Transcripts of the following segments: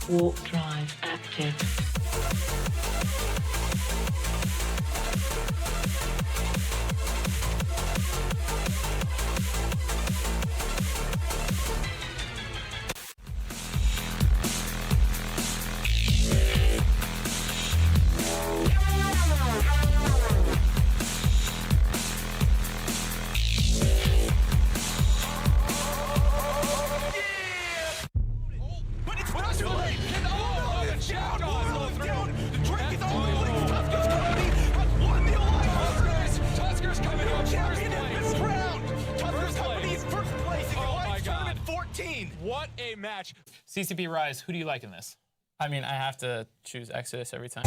Warp drive active. What a match. CCP Rise, who do you like in this? I mean, I have to choose Exodus every time.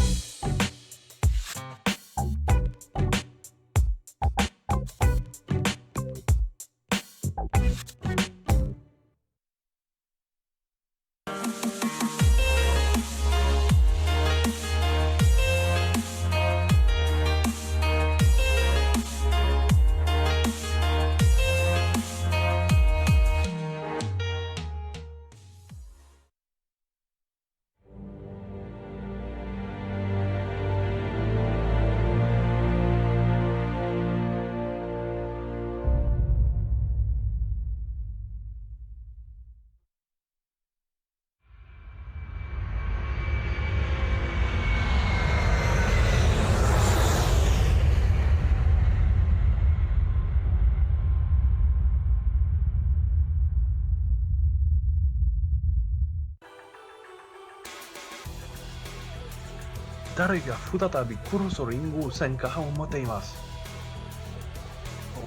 誰が再び黒ソリンゴ戦火を持っています。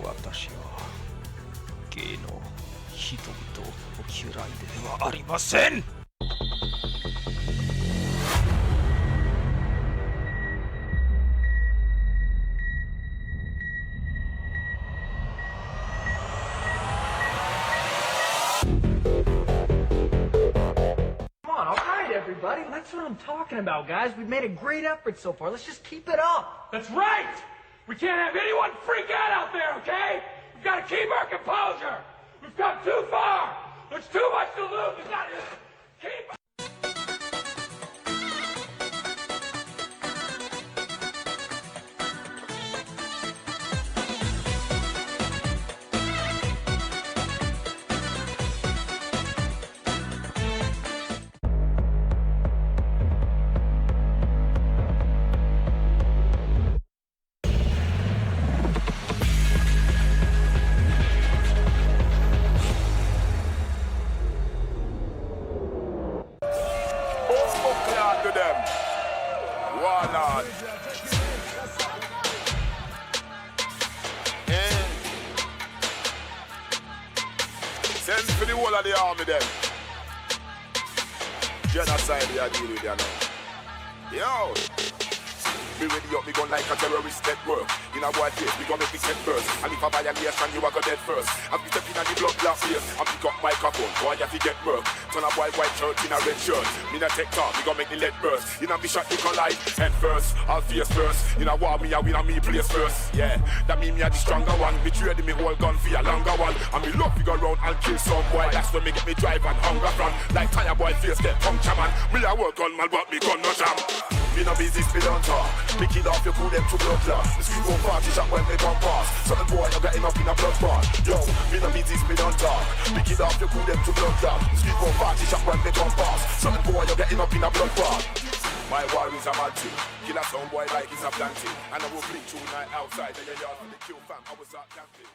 私は芸の人々を嫌いではありません。Everybody, that's what I'm talking about, guys. We've made a great effort so far. Let's just keep it up. That's right! We can't have anyone freak out there, okay? We've got to keep our composure. We've come too far. There's too much to lose. It's not just keep. Send for the whole of the army then. Genocide we are dealing with you now. Yo! Me ready up, me gun like a terrorist network. In a boy face, we gon' make this head first. And if a violation, you a go dead first. As we step in on the blood black face, and pick up microphone, boy you have to get murk. Turn a boy white shirt in a red shirt. Me not take talk, me gon' make the lead burst. In a mission, you collide, head first, I'll face first. In a war, me a win and me place first. Yeah, that mean me a the stronger one. Me trade me whole gun for a longer one. And me love to go round and kill some boy. That's when me get me drive and hunger from. Like tire boy face get puncture man. Me a work on man, but me gun no jam. Me no busy spill on talk. Me kill off your crew them to blood clot. The street gon' party shot when they come past. Certain boy you got him up in a blood spot. Yo, me no busy spill on talk. Me kill off your crew them to blood clot. The street gon' party shot when they come past. Certain boy you got him up in a blood spot. My war is a mad thing. Kill a sound boy like it's a planting. And I will blink through night outside. The yard for the kill fam. I was out camping.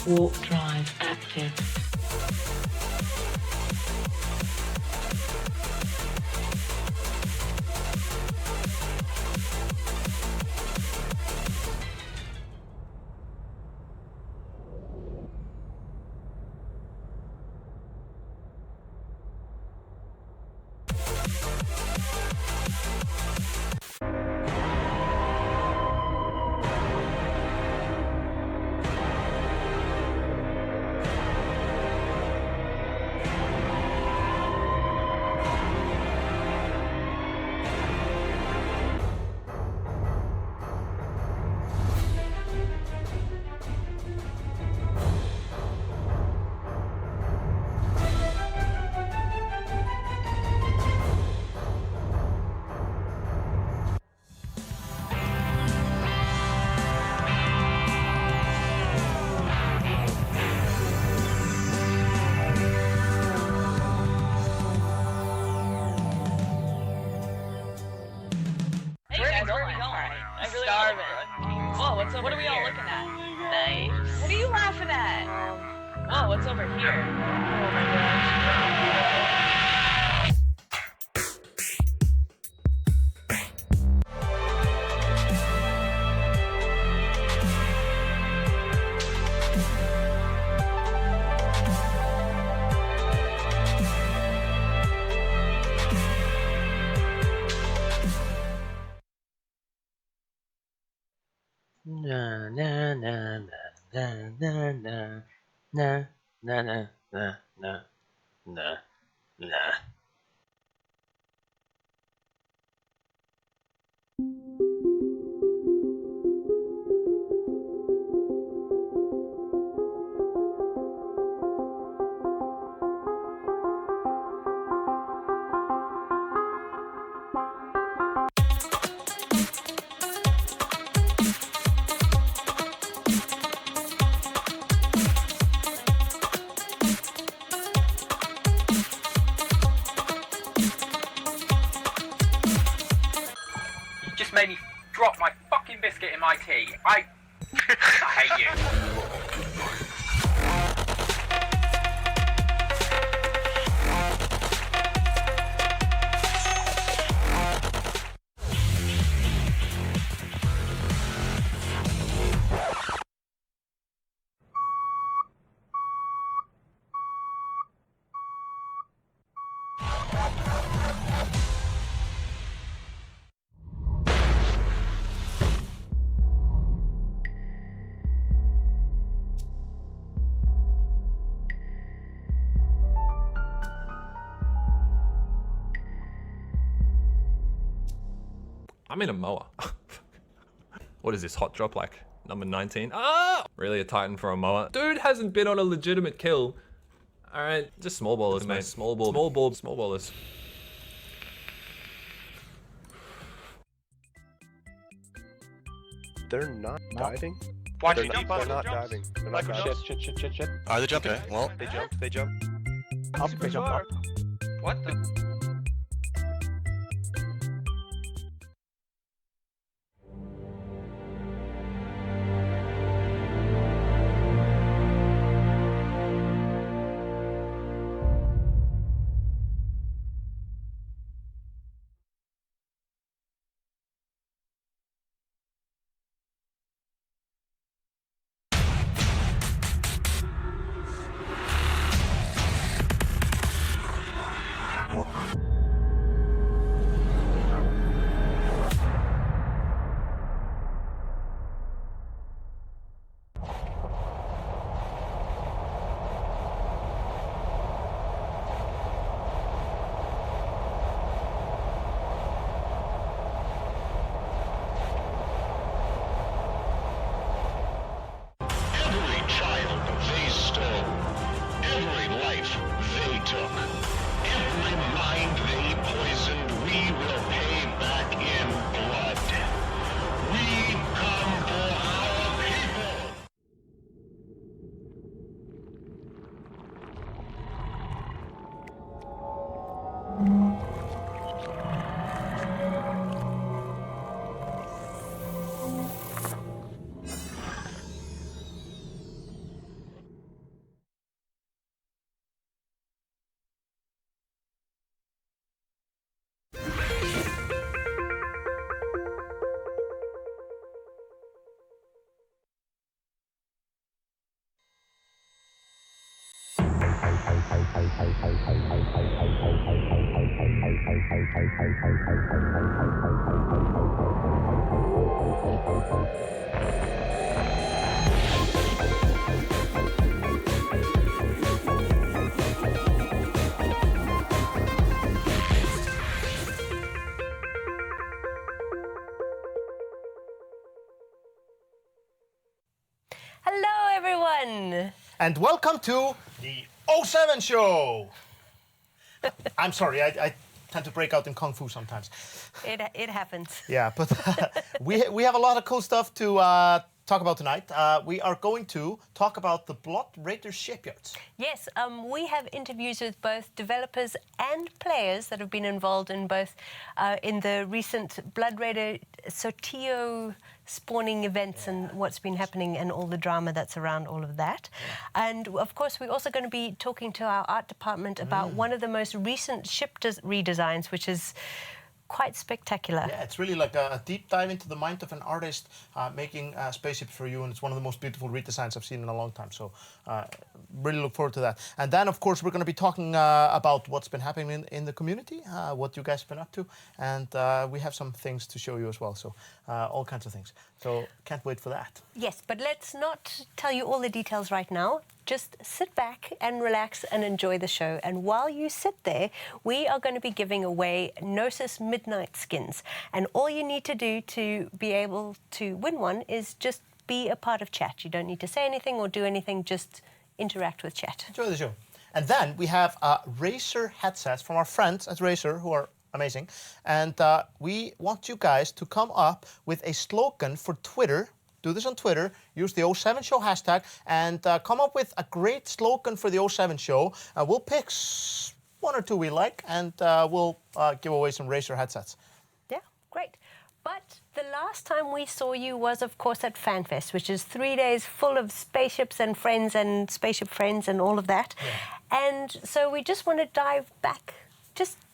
Warp drive active. Whoa, what's over What are we all looking at? Nice. What are you laughing at? Whoa, what's over here? Oh my gosh. Na na na na na na na na na na na na na. Made me drop my fucking biscuit in my tea. I hate you. I'm in a mower. What is this, hot drop like number 19? Ah! Really a titan for a mower? Dude hasn't been on a legitimate kill. Alright, just small ballers, mate. Small ballers. They're not diving? Why'd They're you not, jump? they're not diving. They're not diving. Shit. Are they jumping? Okay, well. They jump. They jump up. What the? Every life they took, every mind Hello, everyone. And welcome to the 07 show. I'm sorry, I tend to break out in Kung Fu sometimes. It happens. Yeah, but we have a lot of cool stuff to talk about tonight. We are going to talk about the Blood Raider shipyards. Yes, we have interviews with both developers and players that have been involved in both in the recent Blood Raider Sotillo spawning events and what's been happening and all the drama that's around all of that. And of course, we're also going to be talking to our art department about one of the most recent ship redesigns, which is quite spectacular. Yeah, it's really like a deep dive into the mind of an artist making spaceships for you, and it's one of the most beautiful redesigns I've seen in a long time. So really look forward to that. And then, of course, we're going to be talking about what's been happening in the community, what you guys have been up to, and we have some things to show you as well. So all kinds of things. So can't wait for that. Yes, but let's not tell you all the details right now. Just sit back and relax and enjoy the show. And while you sit there, we are going to be giving away Gnosis Midnight skins. And all you need to do to be able to win one is just be a part of chat. You don't need to say anything or do anything, just interact with chat. Enjoy the show. And then we have Razer headsets from our friends at Razer, who are amazing. And we want you guys to come up with a slogan for Twitter. Do this on Twitter, use the 07 show hashtag, and come up with a great slogan for the 07 show. We'll pick one or two we like, and we'll give away some Razer headsets. Yeah, great. But the last time we saw you was, of course, at FanFest, which is 3 days full of spaceships and friends and spaceship friends and all of that. Yeah. And so we just want to dive back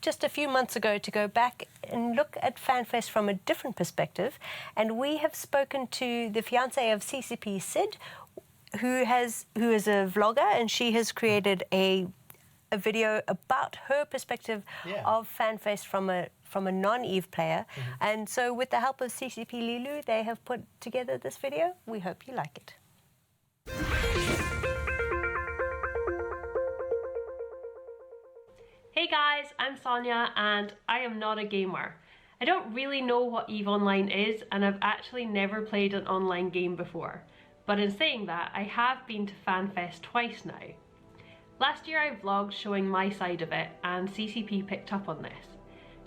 just a few months ago to go back and look at FanFest from a different perspective. And we have spoken to the fiancée of CCP, Sid, who is a vlogger, and she has created a video about her perspective of FanFest from a non-EVE player. And so with the help of CCP Lilu, they have put together this video. We hope you like it. Hey guys, I'm Sonia and I am not a gamer. I don't really know what EVE Online is, and I've actually never played an online game before. But in saying that, I have been to FanFest twice now. Last year I vlogged showing my side of it, and CCP picked up on this.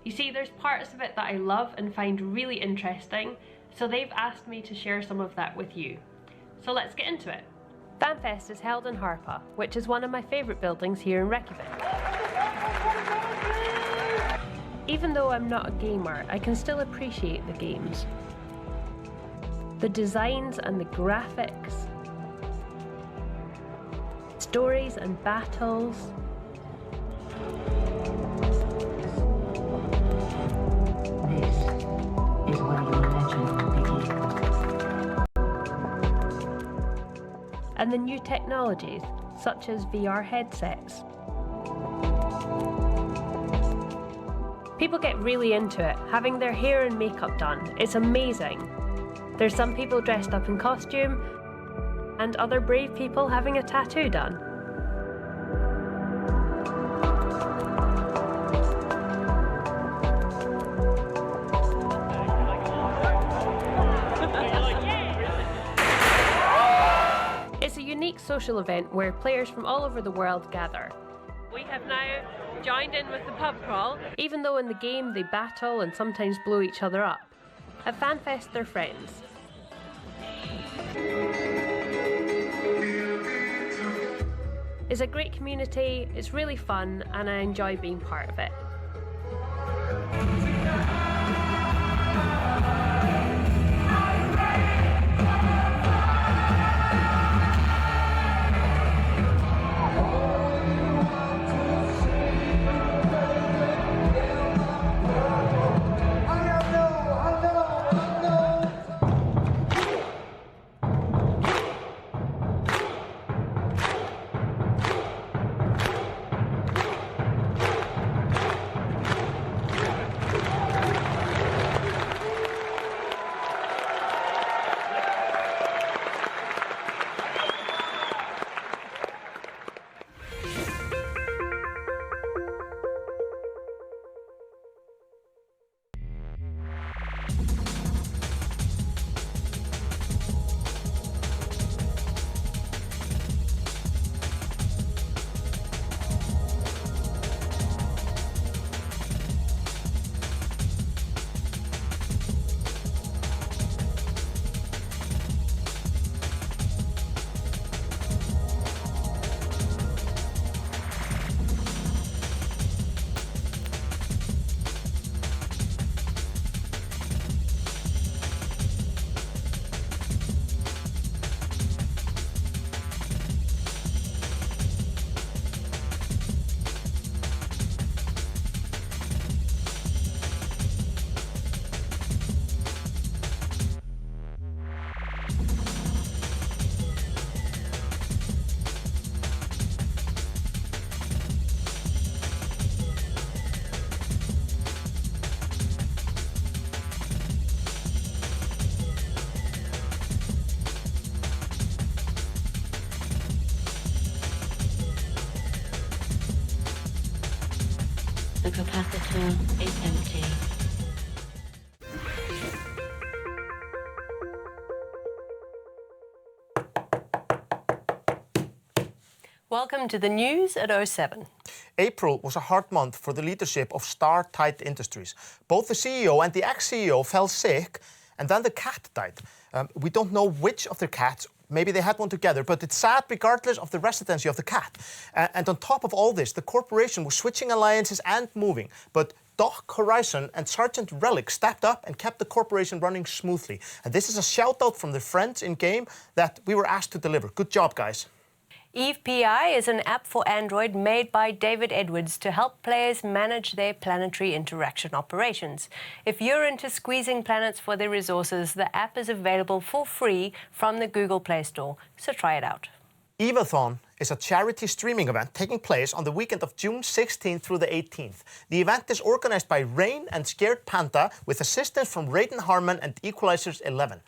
You see, there's parts of it that I love and find really interesting, so they've asked me to share some of that with you. So let's get into it. FanFest is held in Harpa, which is one of my favourite buildings here in Reykjavik. Even though I'm not a gamer, I can still appreciate the games. The designs and the graphics, stories and battles. This is where your legend begins. And the new technologies, such as VR headsets. People get really into it, having their hair and makeup done. It's amazing. There's some people dressed up in costume, and other brave people having a tattoo done. It's a unique social event where players from all over the world gather. We have now joined in with the pub crawl. Even though in the game they battle and sometimes blow each other up, at FanFest they're friends. It's a great community, it's really fun, and I enjoy being part of it. The capacitor is empty. Welcome to the news at 07. April was a hard month for the leadership of Star Tide Industries. Both the CEO and the ex-CEO fell sick, and then the cat died. We don't know which of their cats. Maybe they had one together, but it's sad regardless of the residency of the cat. And on top of all this, the corporation was switching alliances and moving. But Doc Horizon and Sergeant Relic stepped up and kept the corporation running smoothly. And this is a shout out from the friends in game that we were asked to deliver. Good job, guys. Eve PI is an app for Android made by David Edwards to help players manage their planetary interaction operations. If you're into squeezing planets for their resources, the app is available for free from the Google Play Store, so try it out. Evathon is a charity streaming event taking place on the weekend of June 16th through the 18th. The event is organized by Rain and Scared Panda with assistance from Raiden Harmon and Equalizers 11.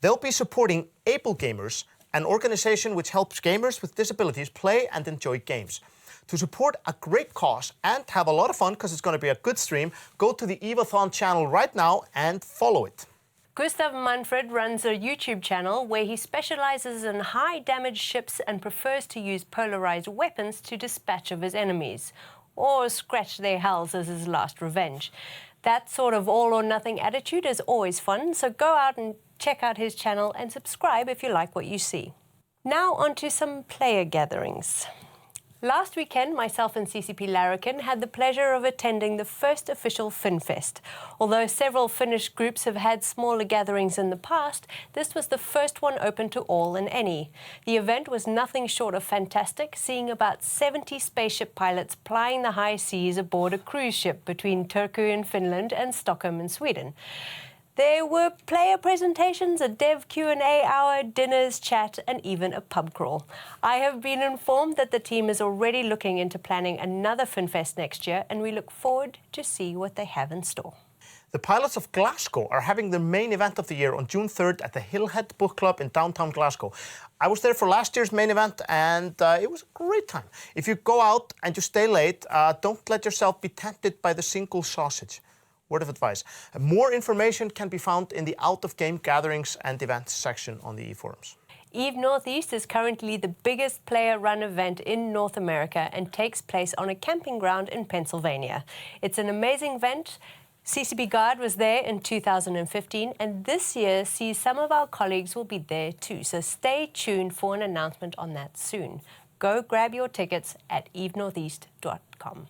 They'll be supporting Able Gamers, an organization which helps gamers with disabilities play and enjoy games. To support a great cause and have a lot of fun, because it's going to be a good stream, go to the Evathon channel right now and follow it. Gustav Manfred runs a YouTube channel where he specializes in high-damage ships and prefers to use polarized weapons to dispatch of his enemies, or scratch their hulls as his last revenge. That sort of all-or-nothing attitude is always fun, so go out and check out his channel and subscribe if you like what you see. Now on to some player gatherings. Last weekend, myself and CCP Larrikin had the pleasure of attending the first official FinFest. Although several Finnish groups have had smaller gatherings in the past, this was the first one open to all and any. The event was nothing short of fantastic, seeing about 70 spaceship pilots plying the high seas aboard a cruise ship between Turku in Finland and Stockholm in Sweden. There were player presentations, a dev Q&A hour, dinners, chat, and even a pub crawl. I have been informed that the team is already looking into planning another FinFest next year, and we look forward to see what they have in store. The pilots of Glasgow are having their main event of the year on June 3rd at the Hillhead Book Club in downtown Glasgow. I was there for last year's main event, and it was a great time. If you go out and you stay late, don't let yourself be tempted by the single sausage. Word of advice. More information can be found in the out-of-game gatherings and events section on the eForums. EVE Northeast is currently the biggest player-run event in North America and takes place on a camping ground in Pennsylvania. It's an amazing event. CCP Guard was there in 2015, and this year sees some of our colleagues will be there too, so stay tuned for an announcement on that soon. Go grab your tickets at evenortheast.com.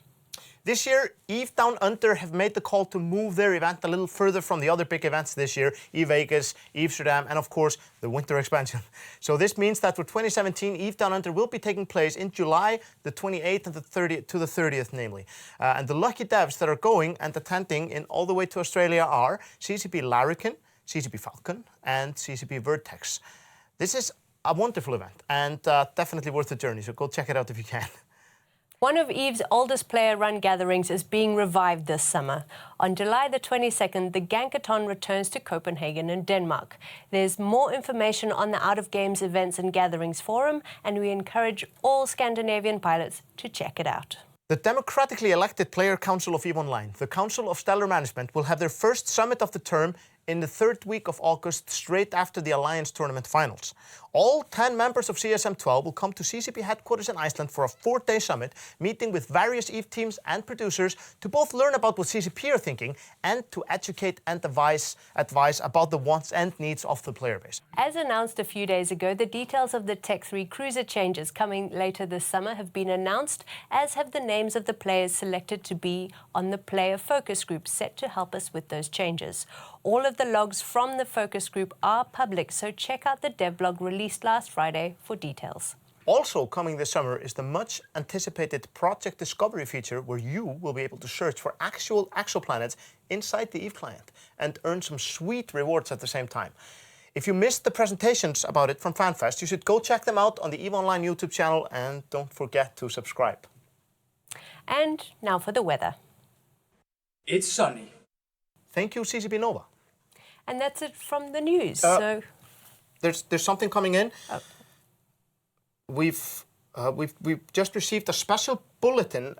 This year, EVE Down Under have made the call to move their event a little further from the other big events this year, EVE Vegas, EVE Amsterdam, and of course, the winter expansion. So this means that for 2017, EVE Down Under will be taking place in July the 28th and the 30th to the 30th, namely. And the lucky devs that are going and attending in all the way to Australia are CCP Larrikin, CCP Falcon, and CCP Vertex. This is a wonderful event and definitely worth the journey, so go check it out if you can. One of EVE's oldest player-run gatherings is being revived this summer. On July the 22nd, the Gankathon returns to Copenhagen in Denmark. There's more information on the Out of Games Events and Gatherings forum, and we encourage all Scandinavian pilots to check it out. The democratically elected Player Council of EVE Online, the Council of Stellar Management, will have their first summit of the term in the third week of August, straight after the Alliance Tournament finals. All 10 members of CSM12 will come to CCP headquarters in Iceland for a 4-day summit, meeting with various EVE teams and producers to both learn about what CCP are thinking and to educate and advise about the wants and needs of the player base. As announced a few days ago, the details of the Tech 3 cruiser changes coming later this summer have been announced, as have the names of the players selected to be on the player focus group set to help us with those changes. All of the logs from the focus group are public, so check out the devlog released last Friday for details. Also coming this summer is the much anticipated Project Discovery feature, where you will be able to search for actual exoplanets inside the EVE client and earn some sweet rewards at the same time. If you missed the presentations about it from FanFest, you should go check them out on the EVE Online YouTube channel, and don't forget to subscribe. And now for the weather. It's sunny. Thank you, CCP Nova. And that's it from the news. There's something coming in. We've just received a special bulletin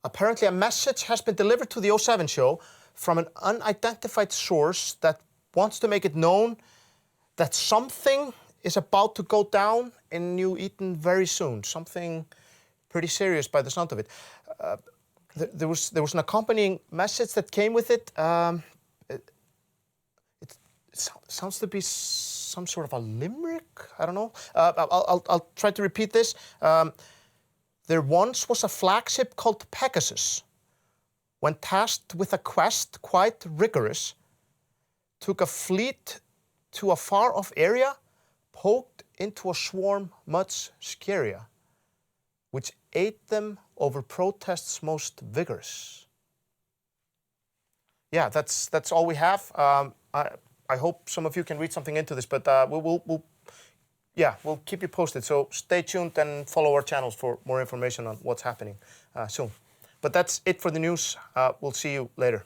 apparently a message has been delivered to the O7 show from an unidentified source that wants to make it known that something is about to go down in New Eden very soon. Something pretty serious by the sound of it. There was an accompanying message that came with it. It sounds to be some sort of a limerick. I don't know. I'll try to repeat this. There once was a flagship called Pegasus. When tasked with a quest quite rigorous, took a fleet to a far-off area, poked into a swarm much scarier, which ate them over protests most vigorous. Yeah, that's all we have. I hope some of you can read something into this, but we'll keep you posted. So stay tuned and follow our channels for more information on what's happening soon. But that's it for the news. We'll see you later.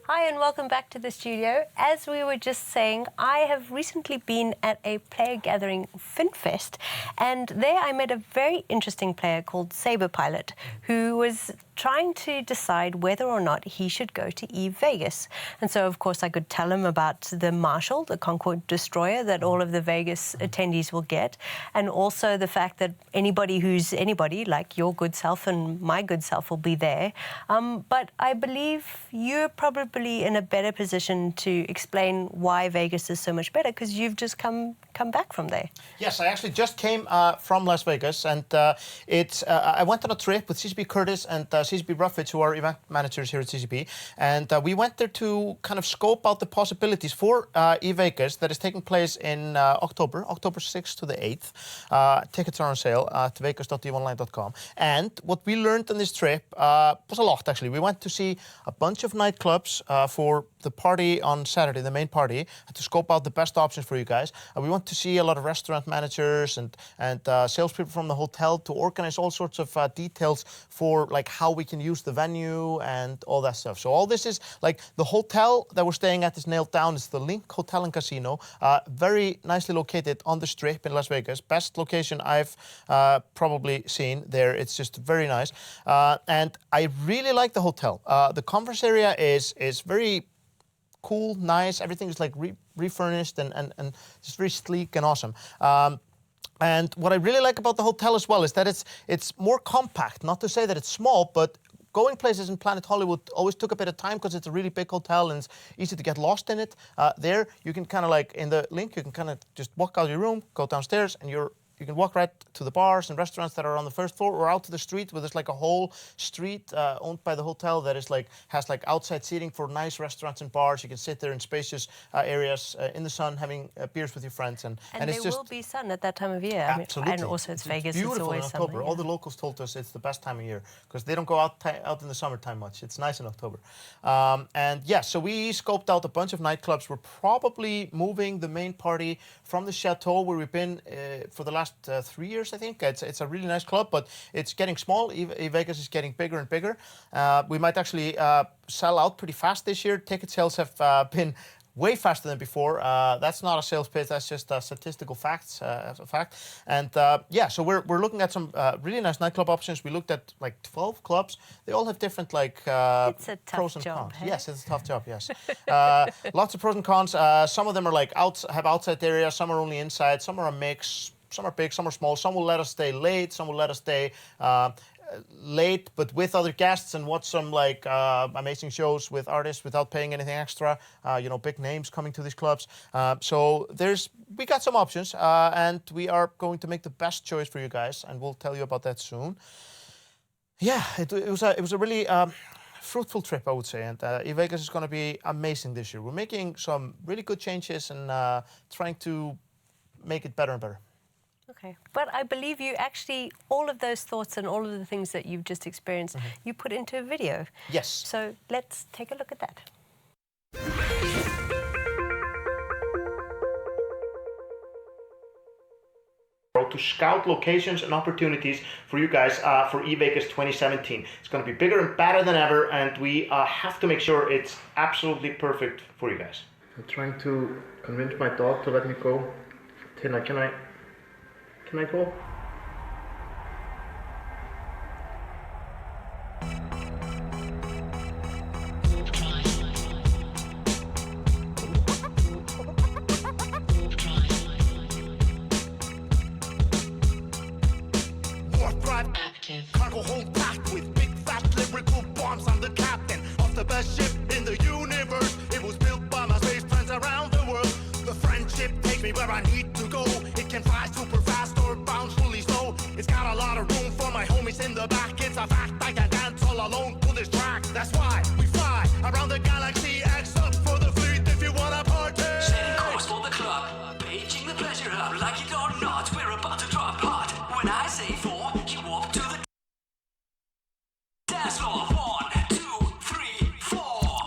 Hi and welcome back to the studio. As we were just saying, I have recently been at a player gathering, FinFest, and there I met a very interesting player called Saberpilot, who was trying to decide whether or not he should go to EVE Vegas. And so, of course, I could tell him about the Marshall, the Concorde destroyer that all of the Vegas attendees will get, and also the fact that anybody who's anybody, like your good self and my good self, will be there. But I believe you're probably in a better position to explain why Vegas is so much better, because you've just come back from there. Yes, I actually just came from Las Vegas, and I went on a trip with CCP Curtis and CCP Ruffage, who are event managers here at CCP, and we went there to kind of scope out the possibilities for EVE Vegas that is taking place in October 6th to the 8th. Tickets are on sale at vegas.eveonline.com. And what we learned on this trip was a lot, actually. We went to see a bunch of nightclubs for the party on Saturday, the main party, to scope out the best options for you guys. We want to see a lot of restaurant managers and salespeople from the hotel to organize all sorts of details for like how we can use the venue and all that stuff. So all this is like the hotel that we're staying at is nailed down. It's the Link Hotel and Casino, very nicely located on the Strip in Las Vegas. Best location I've probably seen there. It's just very nice, and I really like the hotel. The conference area is very cool, nice. Everything is like refurnished and just very sleek and awesome. And what I really like about the hotel as well is that it's more compact. Not to say that it's small, but going places in Planet Hollywood always took a bit of time because it's a really big hotel and it's easy to get lost in it. There, you can kind of like in the Link, you can kind of just walk out of your room, go downstairs, and you can walk right to the bars and restaurants that are on the first floor or out to the street where there's like a whole street owned by the hotel that is like has like outside seating for nice restaurants and bars. You can sit there in spacious areas in the sun having beers with your friends. And it's there will be sun at that time of year. Absolutely. I mean, and also it's Vegas. Beautiful it's always in October. summer, yeah. All the locals told us it's the best time of year because they don't go out in the summertime much. It's nice in October. And yeah, so we scoped out a bunch of nightclubs. We're probably moving the main party from the Chateau where we've been for the last 3 years, I think. It's a really nice club, but it's getting small. EVE Vegas is getting bigger and bigger. We might actually sell out pretty fast this year. Ticket sales have been way faster than before. That's not a sales pitch. That's just statistical facts. And yeah, so we're looking at some really nice nightclub options. We looked at like 12 clubs. They all have different like it's a tough pros and job, cons. hey? Yes, it's a tough job. Yes, lots of pros and cons. Some of them are like have outside areas. Some are only inside. Some are a mix. Some are big, some are small. Some will let us stay late. Some will let us stay late, but with other guests and watch some like amazing shows with artists without paying anything extra. You know, big names coming to these clubs. So we got some options, and we are going to make the best choice for you guys, and we'll tell you about that soon. Yeah, it was a really fruitful trip, I would say, and EVE Vegas is going to be amazing this year. We're making some really good changes and trying to make it better and better. Okay, but I believe you actually, all of those thoughts and all of the things that you've just experienced, you put into a video. Yes. So let's take a look at that. To scout locations and opportunities for you guys for EVE Vegas 2017. It's going to be bigger and better than ever, and we have to make sure it's absolutely perfect for you guys. I'm trying to convince my dog to let me go. Tina, can I Can I pull? Cargo hold packed with big fat lyrical bombs. I'm the captain of the best ship in the universe. It was built by my space friends around the world. The friendship takes me where I need to go. It can fly super fast or bounce really slow. It's got a lot of room for my homies in the back. It's a fact I can dance all alone to this track. That's why we fly around the galaxy. X up for the fleet if you wanna party. Setting course for the club, paging the pleasure hub. Like it or not, we're about to drop hot. When I say 4, you walk to the dance floor. 1, 2, 3, 4.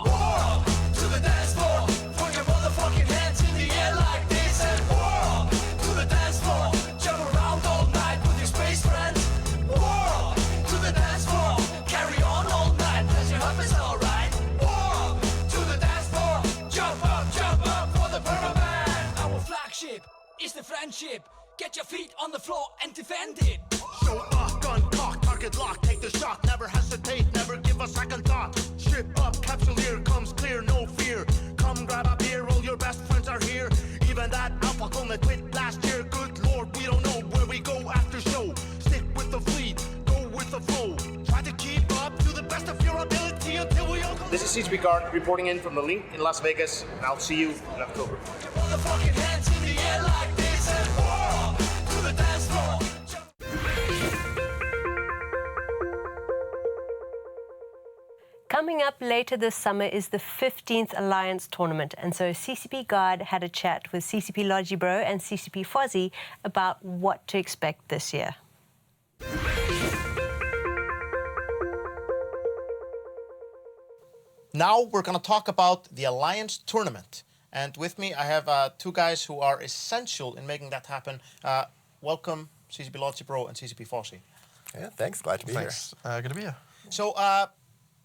Walk to the dance floor. Put your motherfucking hands in the air like this and walk to the dance floor. Jump around all night with your space friends. Walk to the dance floor. Carry on all night. Pleasure hub is alright. Walk to the dance floor. Jump up for the permaban. Our flagship is the friendship. Get your feet on the floor and defend it. Show up, gun cock, target lock, take the shot. Never hesitate, never give a second thought. Strip up, capsule here comes clear, no fear. Come grab a beer, all your best friends are here. Even that alpha clone that quit last year. Good lord, we don't know where we go after show. Stick with the fleet, go with the flow. Try to keep up to the best of your ability until we all come. This is CCP Guard reporting in from the link in Las Vegas, and I'll see you in October. Motherfucking hands in the air like this and walk to the dance floor. Coming up later this summer is the 15th Alliance Tournament, and so CCP Guard had a chat with CCP Logibro and CCP Fozzie about what to expect this year. Now we're going to talk about the Alliance Tournament. And with me, I have two guys who are essential in making that happen. Welcome, CCP Logibro and CCP Fozzie. Yeah, thanks. Glad to be here. Good to be here. So,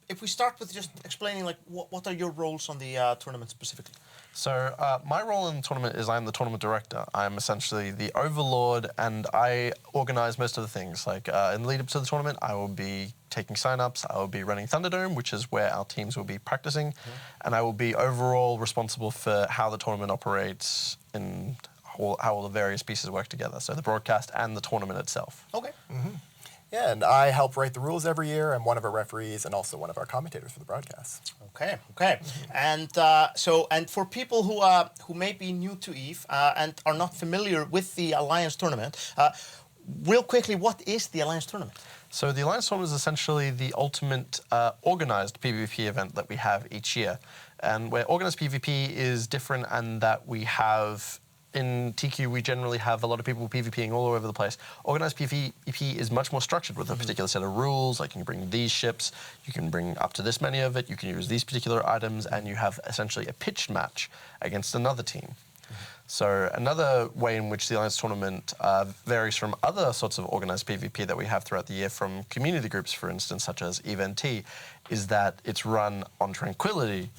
if we start with just explaining, like, what are your roles on the tournament specifically? So my role in the tournament is I'm the tournament director. I'm essentially the overlord, and I organize most of the things. Like in the lead up to the tournament, I will be taking sign-ups, I will be running Thunderdome, which is where our teams will be practicing, and I will be overall responsible for how the tournament operates and how all the various pieces work together. So the broadcast and the tournament itself. Okay. Yeah, and I help write the rules every year. I'm one of our referees and also one of our commentators for the broadcast. Okay. And and for people who may be new to EVE and are not familiar with the Alliance Tournament, real quickly, what is the Alliance Tournament? So the Alliance Tournament is essentially the ultimate organized PvP event that we have each year. And where organized PvP is different in that we have... In TQ, we generally have a lot of people PvPing all over the place. Organized PvP is much more structured with a particular set of rules, like you can bring these ships, you can bring up to this many of it, you can use these particular items, and you have essentially a pitched match against another team. So another way in which the Alliance Tournament varies from other sorts of organized PvP that we have throughout the year from community groups, for instance, such as EVE-NT, is that it's run on Tranquility.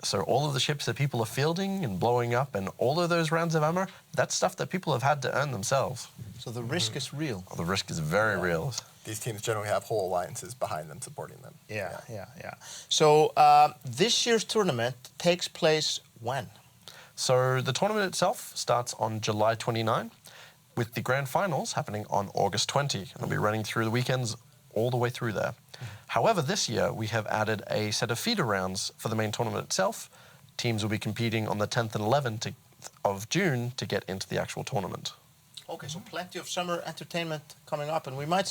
So all of the ships that people are fielding and blowing up and all of those rounds of ammo, that's stuff that people have had to earn themselves. So the risk is real. Oh, the risk is very real. These teams generally have whole alliances behind them supporting them. Yeah. So this year's tournament takes place when? So the tournament itself starts on July 29, with the grand finals happening on August 20. It'll be running through the weekends all the way through there. However, this year we have added a set of feeder rounds for the main tournament itself. Teams will be competing on the 10th and 11th of June to get into the actual tournament. Okay, so plenty of summer entertainment coming up, and we might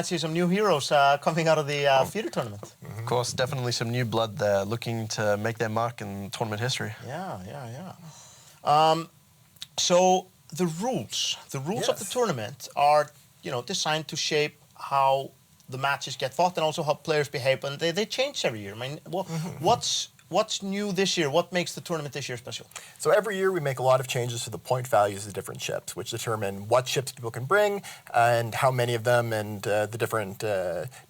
see some new heroes coming out of the feeder tournament. Of course, definitely some new blood there looking to make their mark in tournament history. Yeah. So the rules of the tournament are, designed to shape how the matches get fought and also how players behave, and they change every year. I mean, what's new this year? What makes the tournament this year special? So every year we make a lot of changes to the point values of different ships, which determine what ships people can bring and how many of them and the different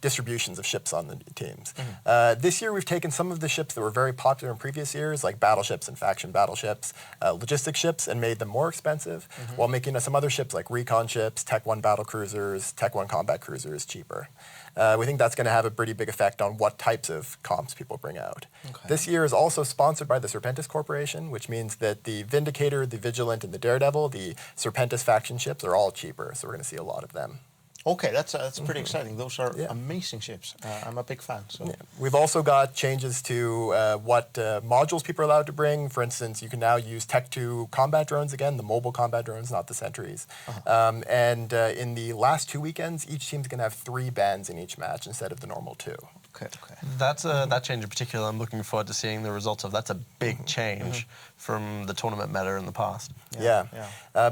distributions of ships on the teams. This year we've taken some of the ships that were very popular in previous years, like battleships and faction battleships, logistic ships, and made them more expensive, while making some other ships like recon ships, Tech 1 battle cruisers, Tech 1 combat cruisers cheaper. We think that's going to have a pretty big effect on what types of comps people bring out. This year is also sponsored by the Serpentis Corporation, which means that the Vindicator, the Vigilant, and the Daredevil, the Serpentis faction ships, are all cheaper, so we're going to see a lot of them. Okay, that's pretty exciting. Those are amazing ships. I'm a big fan. So. Yeah. We've also got changes to what modules people are allowed to bring. For instance, you can now use Tech 2 combat drones again, the mobile combat drones, not the sentries. And in the last 2 weekends, each team's going to have 3 bands in each match instead of the normal 2. Okay. That's that change in particular I'm looking forward to seeing the results of. That's a big change from the tournament meta in the past. Yeah.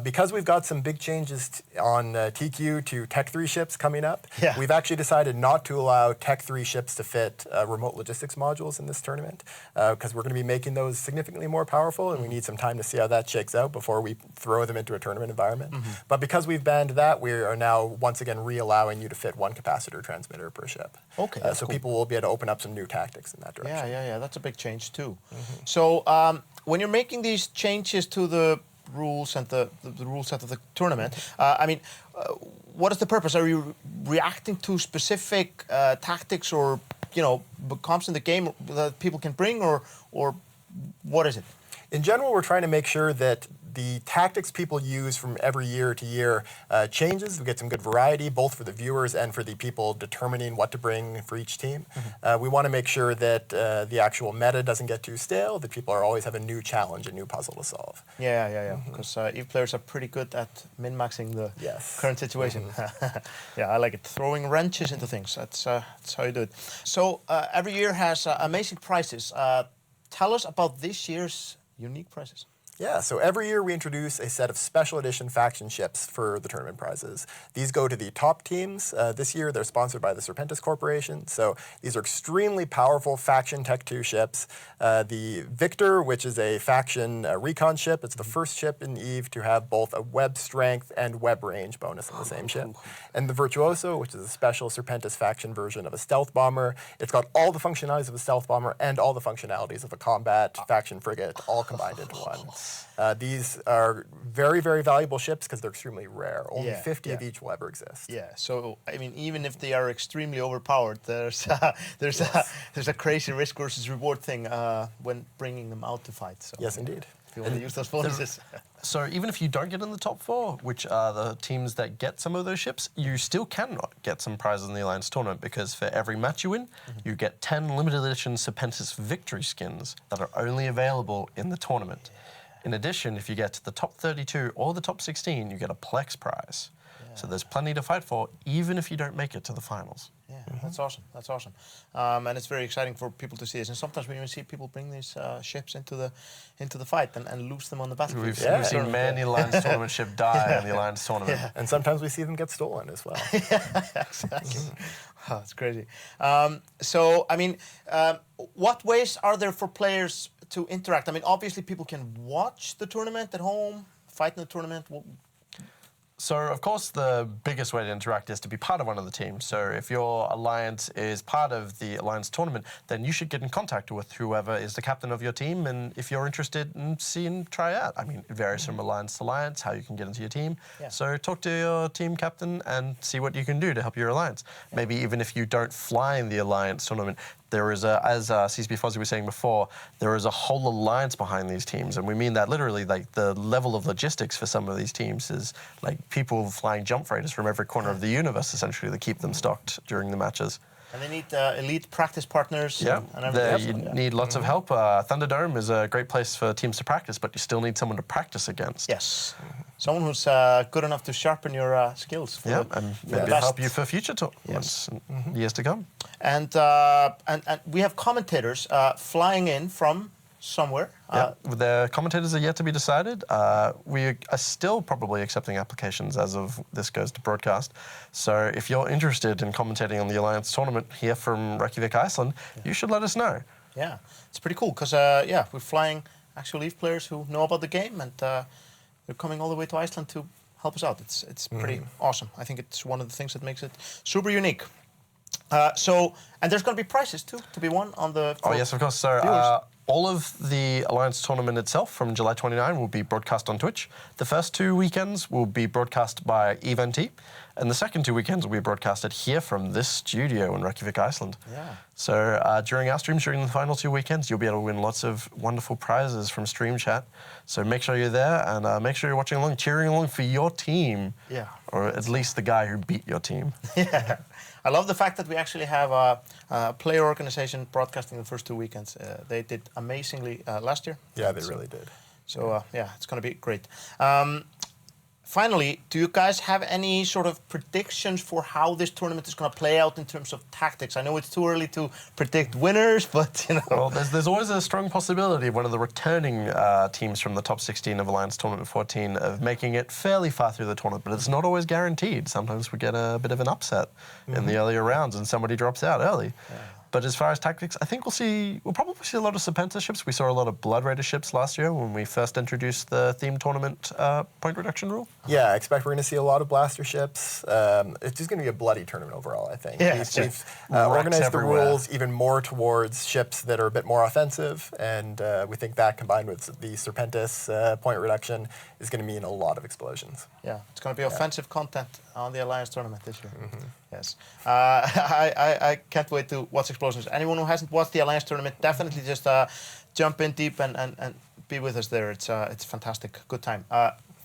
Because we've got some big changes on TQ to Tech 3 ships coming up, we've actually decided not to allow Tech 3 ships to fit remote logistics modules in this tournament, because we're going to be making those significantly more powerful, and we need some time to see how that shakes out before we throw them into a tournament environment. But because we've banned that, we are now once again re-allowing you to fit 1 capacitor transmitter per ship. Okay, so people will be able to open up some new tactics in that direction. Yeah, that's a big change too. So when you're making these changes to the rules and the rule set of the tournament, what is the purpose? Are you reacting to specific tactics or comps in the game that people can bring, or what is it? In general, we're trying to make sure that the tactics people use from every year to year changes. We get some good variety, both for the viewers and for the people determining what to bring for each team. We want to make sure that the actual meta doesn't get too stale, that people always have a new challenge, a new puzzle to solve. Because EVE players are pretty good at min-maxing the current situation. I like it. Throwing wrenches into things. That's how you do it. So every year has amazing prizes. Tell us about this year's unique prizes. Yeah, so every year we introduce a set of special edition faction ships for the tournament prizes. These go to the top teams. This year they're sponsored by the Serpentis Corporation. So these are extremely powerful faction Tech 2 ships. The Victor, which is a faction recon ship, it's the first ship in EVE to have both a web strength and web range bonus on the same ship. And the Virtuoso, which is a special Serpentis faction version of a stealth bomber. It's got all the functionalities of a stealth bomber and all the functionalities of a combat faction frigate all combined into one. These are very, very valuable ships because they're extremely rare. Only 50 of each will ever exist. Yeah, so even if they are extremely overpowered, there's a crazy risk versus reward thing when bringing them out to fight. So, yes, indeed. If you want to use those bonuses. So even if you don't get in the top 4, which are the teams that get some of those ships, you still cannot get some prizes in the Alliance tournament, because for every match you win, you get 10 limited edition Serpentis victory skins that are only available in the tournament. In addition, if you get to the top 32 or the top 16, you get a Plex prize. So there's plenty to fight for, even if you don't make it to the finals. Yeah, that's awesome. That's awesome. And it's very exciting for people to see this. And sometimes we even see people bring these ships into the fight and lose them on the battlefield. We've seen many Alliance tournament ship die in the Alliance tournament. And sometimes we see them get stolen as well. Exactly. Oh, it's crazy. What ways are there for players to interact? Obviously people can watch the tournament at home, fight in the tournament. So, of course, the biggest way to interact is to be part of one of the teams. So if your alliance is part of the alliance tournament, then you should get in contact with whoever is the captain of your team. And if you're interested in seeing, try out. It varies from alliance to alliance, how you can get into your team. So talk to your team captain and see what you can do to help your alliance. Maybe even if you don't fly in the alliance tournament, there is as CCP Fozzie was saying before, there is a whole alliance behind these teams. And we mean that literally. The level of logistics for some of these teams is people flying jump freighters from every corner of the universe, essentially, to keep them stocked during the matches. And they need elite practice partners. Yeah, you need lots of help. Thunderdome is a great place for teams to practice, but you still need someone to practice against. Yes, someone who's good enough to sharpen your skills. And maybe help you for future tournaments in years to come. And we have commentators flying in from somewhere. The commentators are yet to be decided. We are still probably accepting applications as of this goes to broadcast. So if you're interested in commentating on the Alliance tournament here from Reykjavik, Iceland, you should let us know. Yeah, it's pretty cool because we're flying actual EVE players who know about the game, and they're coming all the way to Iceland to help us out. It's pretty awesome. I think it's one of the things that makes it super unique. And there's going to be prizes too to be won on the. Oh yes, of course. So all of the Alliance tournament itself from July 29 will be broadcast on Twitch. The first 2 weekends will be broadcast by EVE, and the second 2 weekends will be broadcasted here from this studio in Reykjavik, Iceland. Yeah. So during our streams, during the final 2 weekends, you'll be able to win lots of wonderful prizes from Stream Chat. So make sure you're there and make sure you're watching along, cheering along for your team. Yeah. Or at least the guy who beat your team. Yeah. I love the fact that we actually have a player organization broadcasting the first 2 weekends. They did amazingly last year. Yeah, they really did. So it's going to be great. Finally, do you guys have any sort of predictions for how this tournament is going to play out in terms of tactics? I know it's too early to predict winners, but you know. Well, there's always a strong possibility of one of the returning teams from the top 16 of Alliance Tournament 14 of making it fairly far through the tournament, but it's not always guaranteed. Sometimes we get a bit of an upset in the earlier rounds and somebody drops out early. Yeah. But as far as tactics, I think we'll probably see a lot of Serpentis ships. We saw a lot of Blood Raider ships last year when we first introduced the theme tournament point reduction rule. Yeah, I expect we're going to see a lot of blaster ships. It's just going to be a bloody tournament overall, I think. Yeah, we've organized the rules even more towards ships that are a bit more offensive, and we think that combined with the Serpentis point reduction is going to mean a lot of explosions. Yeah, it's going to be offensive content on the Alliance tournament this year. Yes. I can't wait to watch explosions. Anyone who hasn't watched the Alliance tournament, definitely just jump in deep and be with us there. It's fantastic. Good time.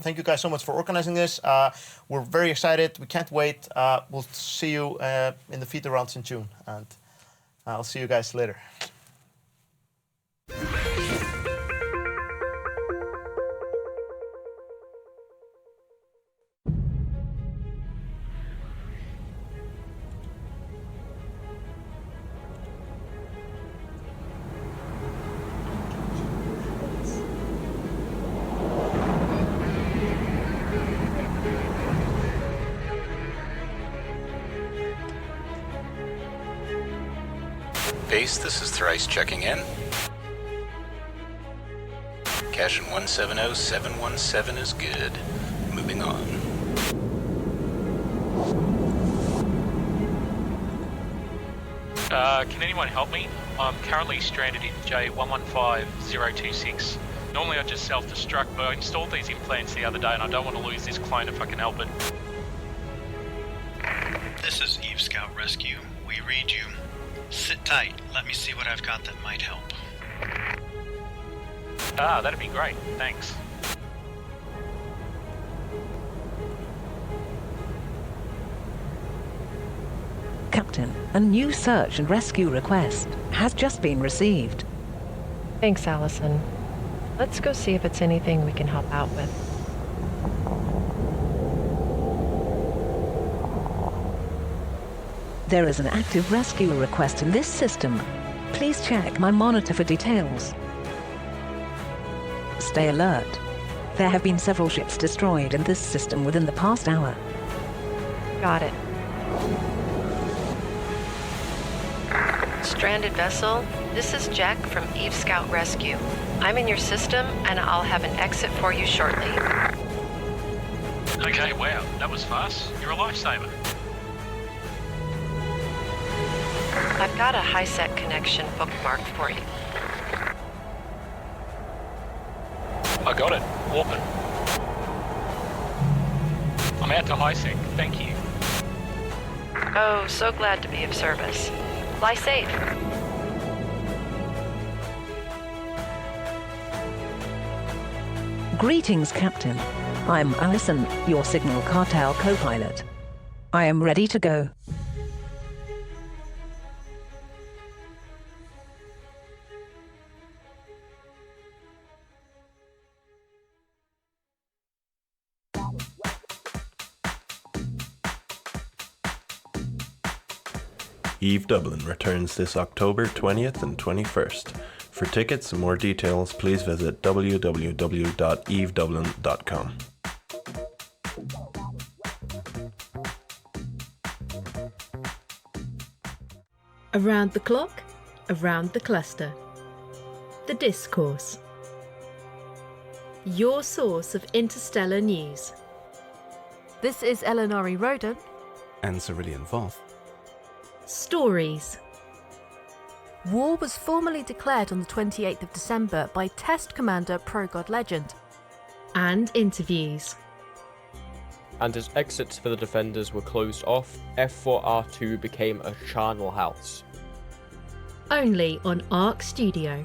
Thank you guys so much for organizing this. We're very excited. We can't wait. We'll see you in the feeder rounds in June. And I'll see you guys later. Base, this is Thrice checking in. Cashin 170717 is good. Moving on. Can anyone help me? I'm currently stranded in J115026. Normally I just self-destruct, but I installed these implants the other day and I don't want to lose this clone if I can help it. This is Eve Scout Rescue. We read you. Sit tight. Let me see what I've got that might help. Ah, that'd be great. Thanks. Captain, a new search and rescue request has just been received. Thanks, Allison. Let's go see if it's anything we can help out with. There is an active rescue request in this system. Please check my monitor for details. Stay alert. There have been several ships destroyed in this system within the past hour. Got it. Stranded vessel, this is Jack from Eve Scout Rescue. I'm in your system and I'll have an exit for you shortly. Okay, wow, that was fast. You're a lifesaver. I've got a HiSec connection bookmarked for you. I got it. Warping. I'm out to HiSec. Thank you. Oh, so glad to be of service. Fly safe. Greetings, Captain. I'm Allison, your Signal Cartel co-pilot. I am ready to go. EVE Dublin returns this October 20th and 21st. For tickets and more details, please visit www.evedublin.com. Around the clock, Around the Cluster. The Discourse. Your source of interstellar news. This is Eleonori Roden. And Cerulean Voth. Stories. War was formally declared on the 28th of December by Test Commander Pro-God Legend. And interviews. And as exits for the defenders were closed off, F4R2 became a charnel house. Only on ARC Studio.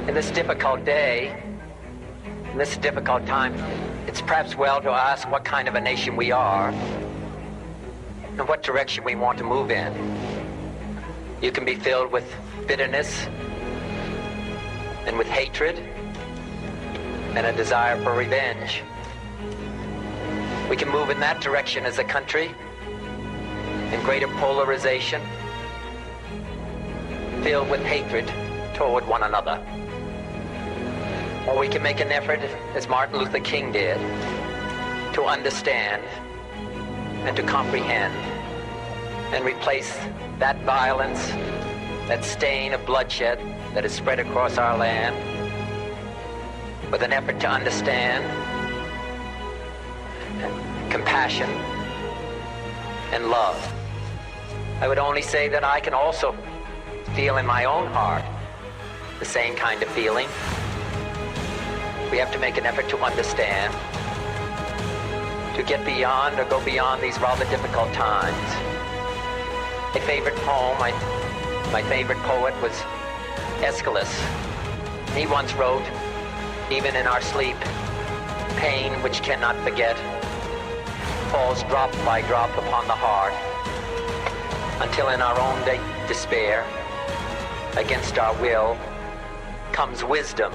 In this difficult day, in this difficult time, it's perhaps well to ask what kind of a nation we are and what direction we want to move in. You can be filled with bitterness and with hatred and a desire for revenge. We can move in that direction as a country, in greater polarization, filled with hatred toward one another. Or we can make an effort, as Martin Luther King did, to understand and to comprehend and replace that violence, that stain of bloodshed that is spread across our land with an effort to understand, compassion, and love. I would only say that I can also feel in my own heart the same kind of feeling. We have to make an effort to understand, to get beyond or go beyond these rather difficult times. A favorite poem, my favorite poet was Aeschylus. He once wrote, "Even in our sleep, pain which cannot forget falls drop by drop upon the heart, until in our own despair, against our will, comes wisdom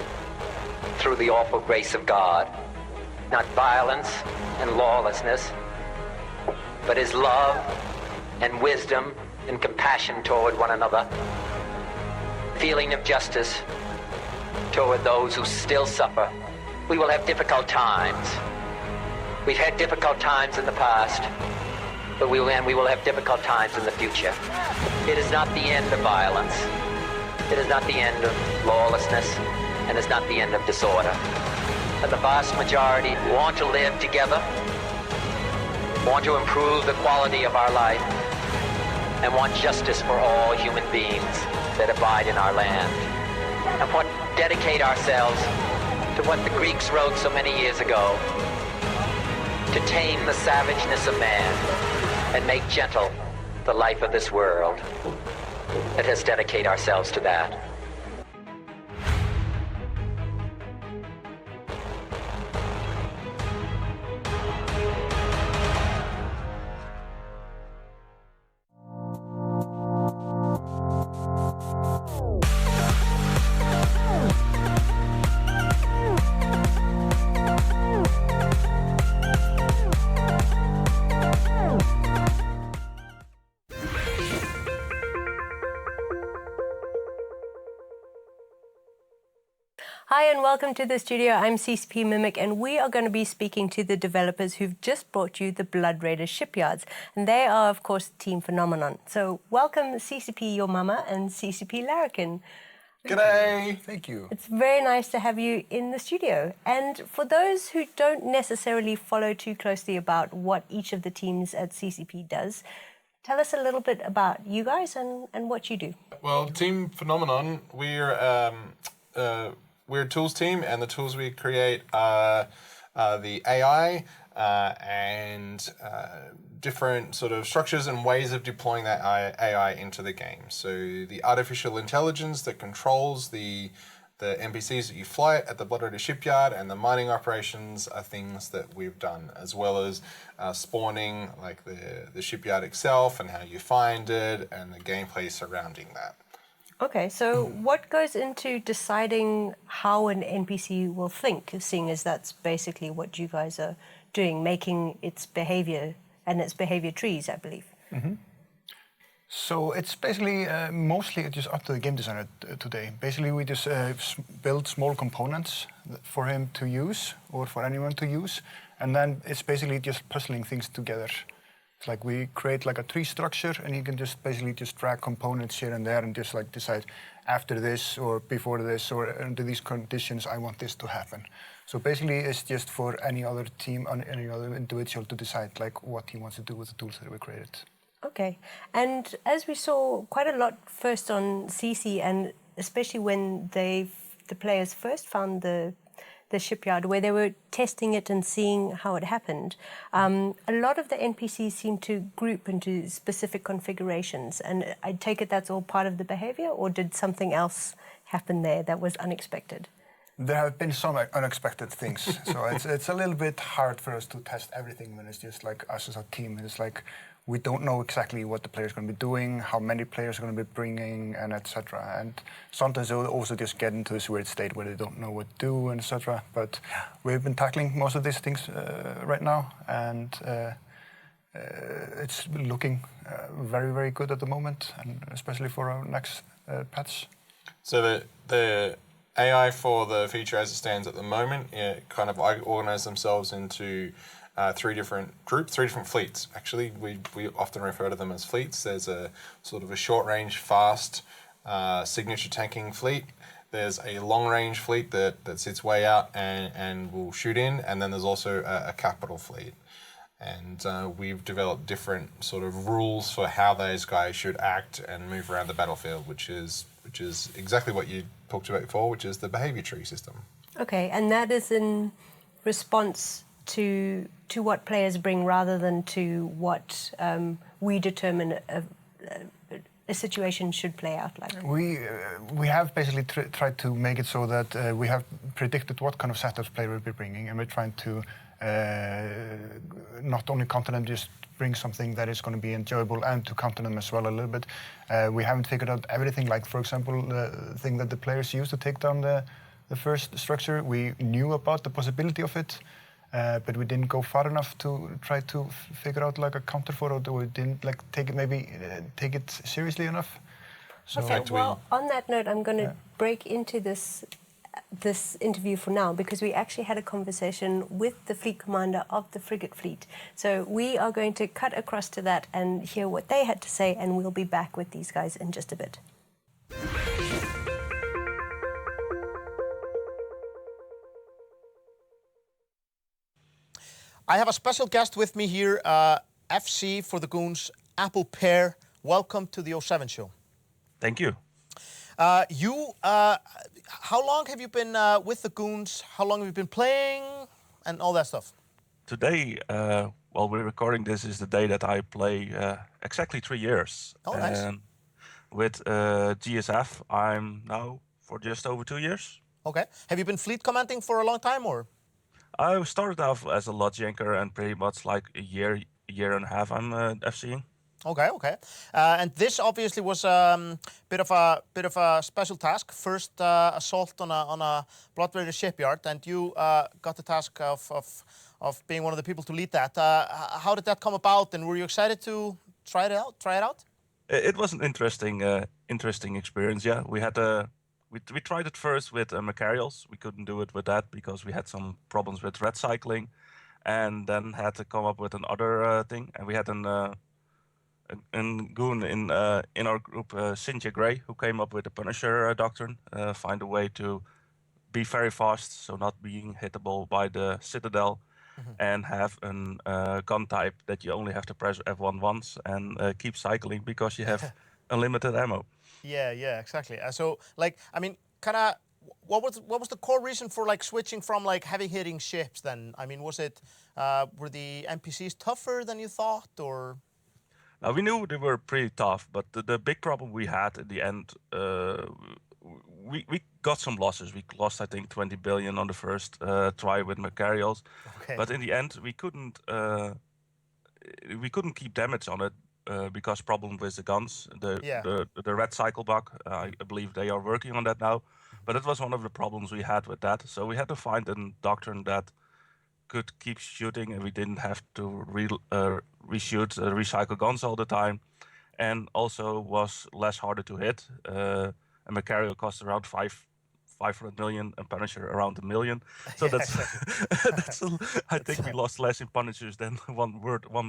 through the awful grace of God. Not violence and lawlessness, but his love and wisdom and compassion toward one another. Feeling of justice toward those who still suffer. We will have difficult times. We've had difficult times in the past, but we will have difficult times in the future. It is not the end of violence. It is not the end of lawlessness, and it's not the end of disorder. But the vast majority want to live together, want to improve the quality of our life, and want justice for all human beings that abide in our land. And want to dedicate ourselves to what the Greeks wrote so many years ago, to tame the savageness of man and make gentle the life of this world. Let us dedicate ourselves to that. Hi and welcome to the studio. I'm CCP Mimic and we are going to be speaking to the developers who've just brought you the Blood Raider shipyards. And they are, of course, Team Phenomenon. So welcome CCP Your Mama and CCP Larrikin. G'day. Thank you. It's very nice to have you in the studio. And for those who don't necessarily follow too closely about what each of the teams at CCP does, tell us a little bit about you guys and what you do. Well, Team Phenomenon, we're a tools team, and the tools we create are the AI and different sort of structures and ways of deploying that AI into the game. So the artificial intelligence that controls the NPCs that you fly at the Blood Raider shipyard, and the mining operations are things that we've done, as well as spawning, like the shipyard itself and how you find it, and the gameplay surrounding that. Okay, so what goes into deciding how an NPC will think, seeing as that's basically what you guys are doing, making its behavior and its behavior trees, I believe. So it's basically mostly just up to the game designer today. Basically, we just build small components for him to use or for anyone to use, and then it's basically just puzzling things together. It's like we create like a tree structure, and he can just basically just drag components here and there and just like decide after this or before this or under these conditions I want this to happen. So basically, it's just for any other team, any other individual to decide like what he wants to do with the tools that we created. Okay, and as we saw quite a lot first on CC, and especially when the players first found the shipyard where they were testing it and seeing how it happened, a lot of the NPCs seem to group into specific configurations, and I take it that's all part of the behavior, or did something else happen there that was unexpected? There have been some unexpected things, so it's a little bit hard for us to test everything when it's just like us as a team. It's like we don't know exactly what the player's going to be doing, how many players are going to be bringing, and etc. And sometimes they'll also just get into this weird state where they don't know what to do, and etc. But we've been tackling most of these things right now, and it's looking very, very good at the moment, and especially for our next patch. So the AI for the feature as it stands at the moment, it kind of organize themselves into three different groups, three different fleets. Actually, we often refer to them as fleets. There's a sort of a short-range, fast signature tanking fleet. There's a long-range fleet that sits way out and will shoot in, and then there's also a capital fleet. And we've developed different sort of rules for how those guys should act and move around the battlefield, which is exactly what you talked about before, which is the behavior tree system. Okay, and that is in response to what players bring rather than to what we determine a situation should play out like. We have basically tried to make it so that we have predicted what kind of setups player will be bringing, and we're trying to not only counter them, just bring something that is going to be enjoyable, and to counter them as well a little bit. We haven't figured out everything, like for example the thing that the players use to take down the first structure. We knew about the possibility of it, but we didn't go far enough to try to figure out like a counter for it, or we didn't like take it seriously enough. So okay, well, on that note, I'm going to break into this interview for now, because we actually had a conversation with the fleet commander of the frigate fleet. So we are going to cut across to that and hear what they had to say, and we'll be back with these guys in just a bit. I have a special guest with me here, FC for the Goons, Apple Pear. Welcome to the 07 show. Thank you. How long have you been with the Goons? How long have you been playing and all that stuff? Today, while we're recording this, is the day that I play exactly 3 years. Oh, nice. And with GSF, I'm now for just over 2 years. Okay. Have you been fleet commanding for a long time, or? I started off as a lodge anchor, and pretty much like a year and a half I'm FCing. Okay. And this obviously was a bit of a special task. First assault on a Blood Raider shipyard, and you got the task of being one of the people to lead that. How did that come about, and were you excited to try it out? It was an interesting experience. Yeah, we tried it first with Macarials. We couldn't do it with that because we had some problems with red cycling, and then had to come up with another thing. And we had a goon in our group, Cynthia Gray, who came up with the Punisher doctrine, find a way to be very fast, so not being hittable by the Citadel, and have a gun type that you only have to press F1 once and keep cycling because you have unlimited ammo. Yeah, exactly. So, like, I mean, kind of, what was the core reason for like switching from like heavy hitting ships? Then, I mean, was it were the NPCs tougher than you thought, or? Now, we knew they were pretty tough, but the big problem we had at the end, we got some losses. We lost, I think, 20 billion on the first try with Macarials. Okay. But in the end, we couldn't keep damage on it because problem with the guns, the red cycle bug. I believe they are working on that now. But it was one of the problems we had with that. So we had to find a doctrine that could keep shooting, and we didn't have to reshoot recycle guns all the time, and also was less harder to hit. A Macario costs around 500 million, and Punisher around 1 million. So that's I think we lost less in Punishers than one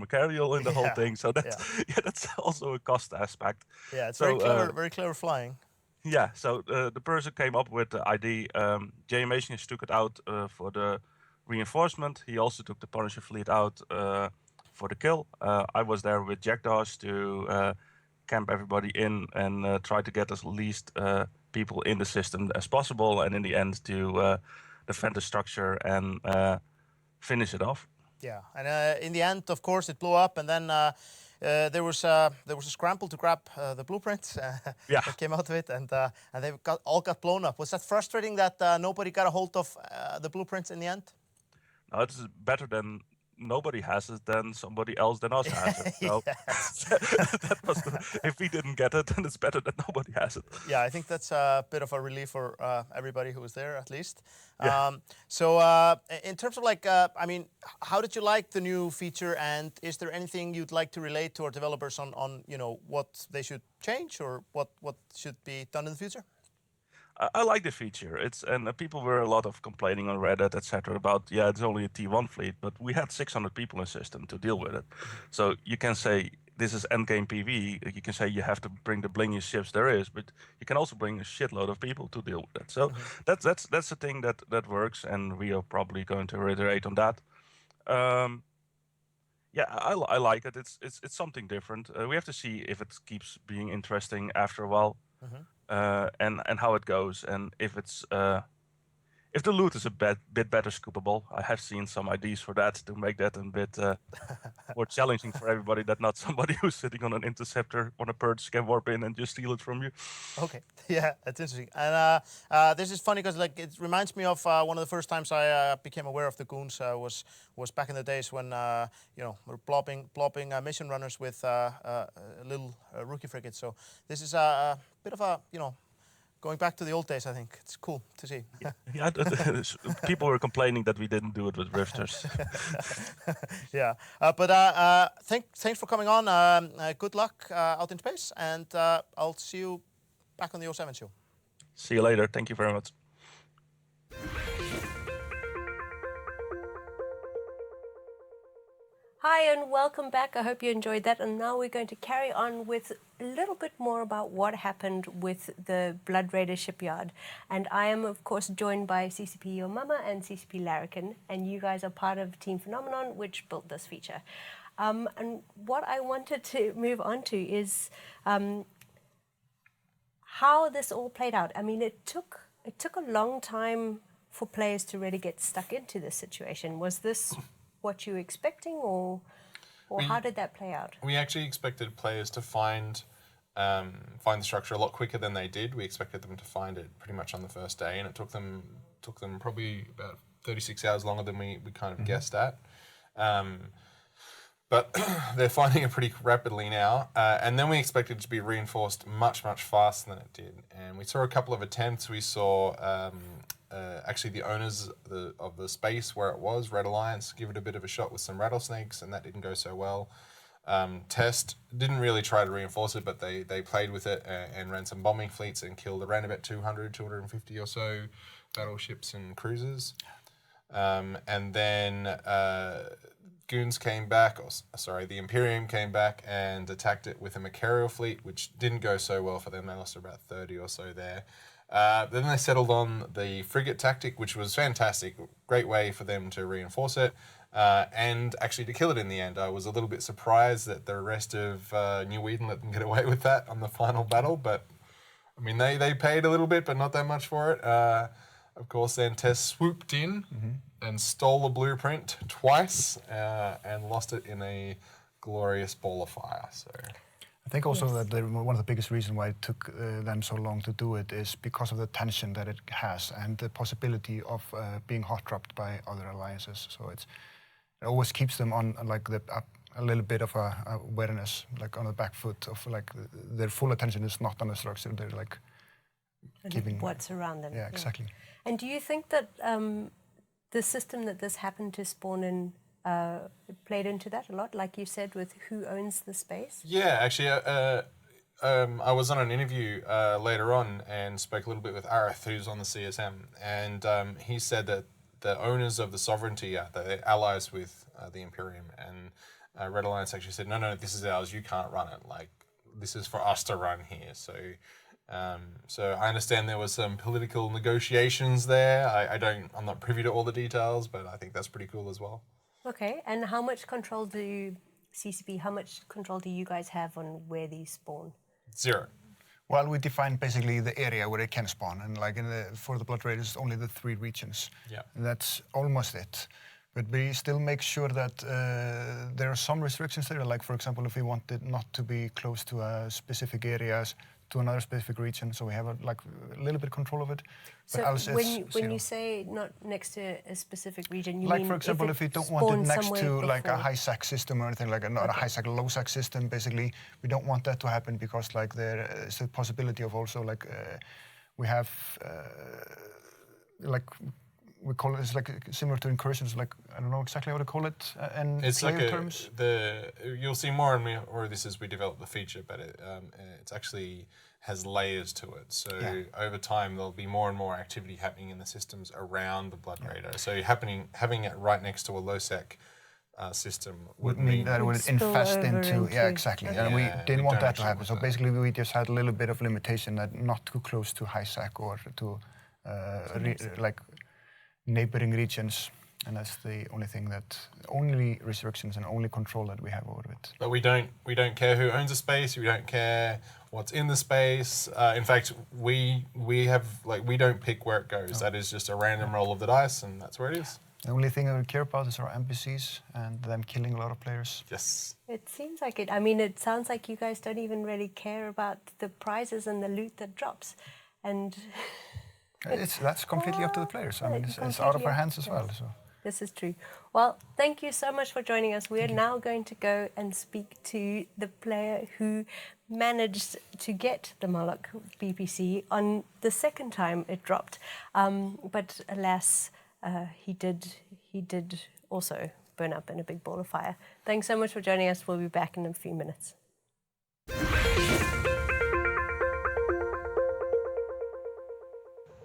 Macario in the whole thing. So that's also a cost aspect. Yeah, it's so, very clever flying. Yeah, so the person came up with the idea. Jay Masius took it out for the reinforcement. He also took the Punisher fleet out for the kill. I was there with Jackdaws to camp everybody in and try to get as least people in the system as possible, and in the end to defend the structure and finish it off. Yeah, and in the end, of course, it blew up, and then there was a scramble to grab the blueprints that came out of it, and they all got blown up. Was that frustrating that nobody got a hold of the blueprints in the end? No, it's better than nobody has it than somebody else than us has it. So that was if we didn't get it, then it's better that nobody has it. Yeah, I think that's a bit of a relief for everybody who was there, at least. Yeah. So in terms of I mean, how did you like the new feature, and is there anything you'd like to relate to our developers on what they should change or what should be done in the future? I like the feature. And people were a lot of complaining on Reddit, etc. about it's only a T1 fleet, but we had 600 people in the system to deal with it. So you can say this is endgame PV. You can say you have to bring the blingiest ships there is, but you can also bring a shitload of people to deal with it. So that's the thing that works, and we are probably going to reiterate on that. I like it. It's something different. We have to see if it keeps being interesting after a while. And how it goes, and if it's if the loot is a bit better scoopable. I have seen some ideas for that to make that a bit more challenging for everybody, that not somebody who's sitting on an interceptor on a purge can warp in and just steal it from you. Okay, yeah, that's interesting. And this is funny because it reminds me of one of the first times I became aware of the goons was back in the days when we're plopping mission runners with little rookie frigates. So this is a bit of a going back to the old days. I think it's cool to see. Yeah, people were complaining that we didn't do it with Rifters. Yeah, but thanks for coming on. Good luck out in space, and I'll see you back on the 07 show. See you later. Thank you very much. Hi and welcome back. I hope you enjoyed that. And now we're going to carry on with a little bit more about what happened with the Blood Raider shipyard. And I am, of course, joined by CCP Your Mama and CCP Larrikin. And you guys are part of Team Phenomenon, which built this feature. And what I wanted to move on to is how this all played out. I mean, it took a long time for players to really get stuck into this situation. Was this what you were expecting, or how did that play out? We actually expected players to find the structure a lot quicker than they did. We expected them to find it pretty much on the first day, and it took them probably about 36 hours longer than we kind of guessed at. But they're finding it pretty rapidly now, and then we expected it to be reinforced much, much faster than it did. And we saw a couple of attempts. We saw actually the owners of the space where it was, Red Alliance, give it a bit of a shot with some rattlesnakes, and that didn't go so well. Test didn't really try to reinforce it, but they played with it and ran some bombing fleets and killed around about 250 or so battleships and cruisers. And then Goons came back, the Imperium came back and attacked it with a Macario fleet, which didn't go so well for them. They lost about 30 or so there. Then they settled on the frigate tactic, which was fantastic. Great way for them to reinforce it and actually to kill it in the end. I was a little bit surprised that the rest of New Eden let them get away with that on the final battle, but I mean, they paid a little bit, but not that much for it. Of course, then Tess swooped in and stole the blueprint twice and lost it in a glorious ball of fire. So I think also that one of the biggest reasons why it took them so long to do it is because of the tension that it has and the possibility of being hot dropped by other alliances. So it always keeps them on like a little bit of a awareness, like on the back foot of like their full attention is not on the structure. They're like giving what's around them. Yeah, exactly. And do you think that the system that this happened to spawn in played into that a lot, like you said, with who owns the space? Yeah, actually, I was on an interview later on and spoke a little bit with Arith, who's on the CSM, and he said that the owners of the sovereignty are the allies with the Imperium, and Red Alliance actually said, no, this is ours, you can't run it, like, this is for us to run here, so I understand there was some political negotiations there. I'm not privy to all the details, but I think that's pretty cool as well. Okay, and how much control do you guys have on where these spawn? 0. Well, we define basically the area where it can spawn, and like for the Blood Raiders, only the 3 regions. Yeah. And that's almost it. But we still make sure that there are some restrictions there. Like, for example, if we wanted not to be close to a specific areas, to another specific region, so we have a little bit of control of it. So but when you say not next to a specific region, you like mean for example, if we don't want it next to like a high sack system or anything like not a high sack, low sack system, basically, we don't want that to happen because like there is a possibility of also like we have like we call it, it's like similar to incursions, like I don't know exactly how to call it in player terms. You'll see more and more of this as we develop the feature, but it's actually has layers to it. So over time, there'll be more and more activity happening in the systems around the Blood Raider. So having it right next to a low sec system would mean that it would infest into exactly, okay. and we didn't want that to happen. So basically, we just had a little bit of limitation that not too close to high sack or to like neighboring regions, and that's the only restrictions and only control that we have over it. But we don't care who owns the space. We don't care what's in the space. In fact, we don't pick where it goes. That is just a random roll of the dice, and that's where it is. The only thing I would care about is our NPCs and them killing a lot of players. Yes. It seems like it. I mean, it sounds like you guys don't even really care about the prizes and the loot that drops, and. That's completely up to the players. I mean, it's out of our hands as well. So. This is true. Well, thank you so much for joining us. We are now going to go and speak to the player who managed to get the Moloch BPC on the second time it dropped. But alas, he did also burn up in a big ball of fire. Thanks so much for joining us. We'll be back in a few minutes.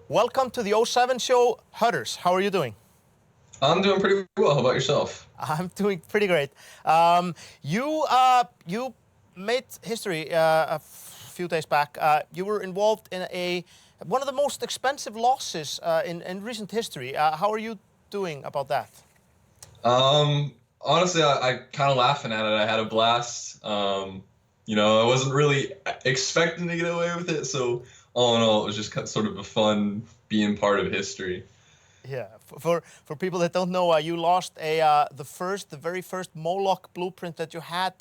Welcome to the 07 show, Hudders. How are you doing? I'm doing pretty well. How about yourself? I'm doing pretty great. You made history a few days back. You were involved in one of the most expensive losses in recent history. How are you doing about that? Honestly, I kind of laughing at it. I had a blast. I wasn't really expecting to get away with it, so all in all, it was just sort of a fun being part of history. Yeah, for people that don't know, you lost the very first Moloch blueprint that you had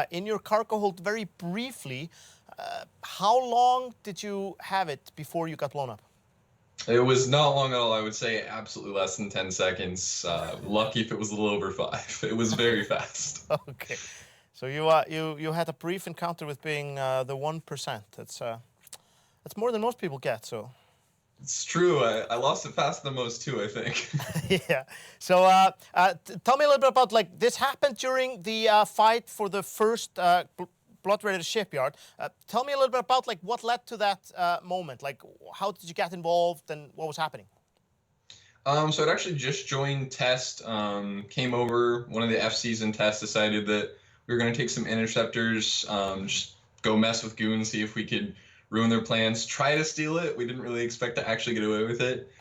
in your cargo hold very briefly. How long did you have it before you got blown up? It was not long at all. I would say absolutely less than 10 seconds. Lucky if it was a little over 5. It was very fast. Okay, so you had a brief encounter with being the 1%. That's more than most people get. So. It's true. I lost it faster than most too, I think. Yeah. So tell me a little bit about, like, this happened during the fight for the first Blood Raider shipyard. Tell me a little bit about, like, what led to that moment. Like, how did you get involved and what was happening? So I'd actually just joined Test, came over, one of the FCs in Test decided that we were going to take some interceptors, just go mess with goons, see if we could ruin their plans, try to steal it. We didn't really expect to actually get away with it.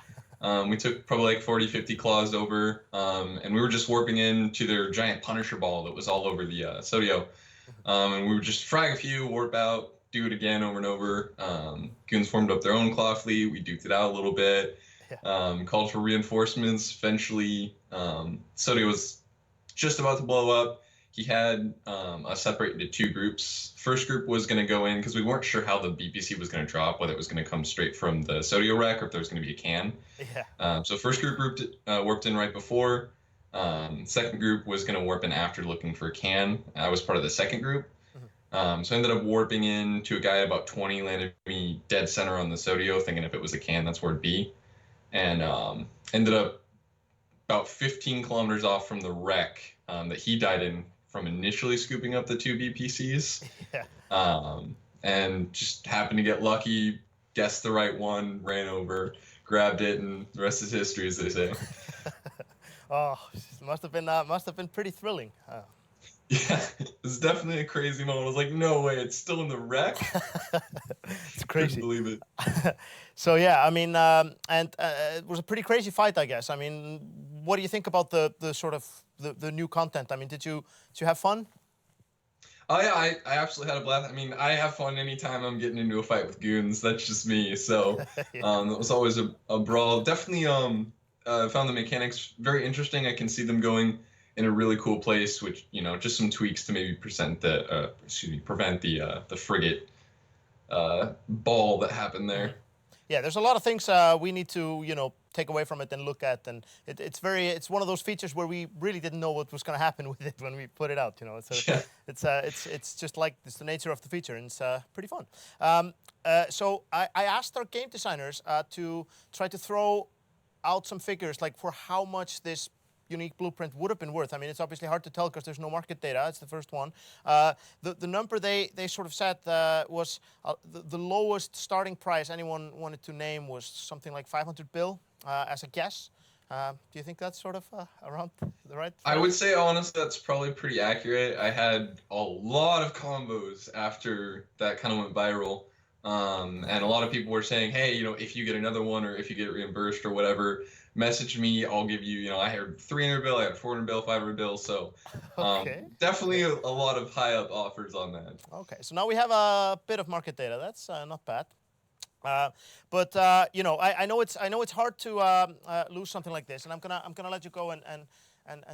We took probably like 40, 50 claws over, and we were just warping into their giant Punisher ball that was all over the Sodio. And we would just frag a few, warp out, do it again over and over. Goons formed up their own claw fleet. We duked it out a little bit, called for reinforcements. Eventually, Sodio was just about to blow up. He had us separate into 2 groups. First group was going to go in because we weren't sure how the BPC was going to drop, whether it was going to come straight from the Sodio wreck or if there was going to be a can. Yeah. So first group warped in right before. Second group was going to warp in after looking for a can. I was part of the second group. So I ended up warping in to a guy at about 20, landed me dead center on the Sodio, thinking if it was a can, that's where it'd be. And ended up about 15 kilometers off from the wreck that he died in from initially scooping up the 2 BPCs. Yeah. And just happened to get lucky, guessed the right one, ran over, grabbed it, and the rest is history, as they say. Oh, it must have been pretty thrilling. Yeah, it was definitely a crazy moment. I was like, no way, it's still in the wreck? It's crazy. Couldn't believe it. So yeah, I mean, it was a pretty crazy fight, I guess. I mean, what do you think about the sort of the new content? I mean, did you have fun? Oh yeah, I absolutely had a blast. I mean, I have fun anytime I'm getting into a fight with goons. That's just me. So it was always a brawl. Definitely found the mechanics very interesting. I can see them going in a really cool place, which, you know, just some tweaks to maybe prevent the frigate ball that happened there. Yeah, there's a lot of things we need to, you know, take away from it and look at, and it's one of those features where we really didn't know what was going to happen with it when we put it out. You know, it's just like it's the nature of the feature, and it's pretty fun. So I asked our game designers to try to throw out some figures, like for how much this unique blueprint would have been worth. I mean, it's obviously hard to tell because there's no market data. It's the first one. The number they sort of said was the lowest starting price anyone wanted to name was something like 500 bill as a guess. Do you think that's sort of around the right? I would say, honestly, that's probably pretty accurate. I had a lot of combos after that kind of went viral. And a lot of people were saying, hey, you know, if you get another one or if you get reimbursed or whatever, message me, I'll give you, you know, I had 300 bill, I had 400 bill, 500 bill. So definitely a lot of high up offers on that. Okay, so now we have a bit of market data. That's not bad. But you know, I know it's hard to lose something like this, and I'm gonna let you go and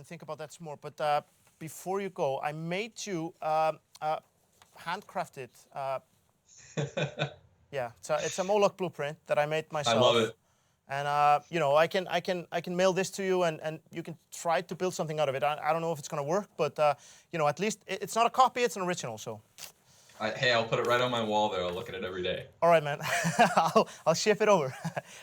think about that some more. But before you go, I made you handcrafted. Yeah, it's a Moloch blueprint that I made myself. I love it. And you know, I can mail this to you, and you can try to build something out of it. I don't know if it's gonna work, but you know, at least it's not a copy; it's an original. So. Hey, I'll put it right on my wall there. I'll look at it every day. All right, man. I'll ship it over.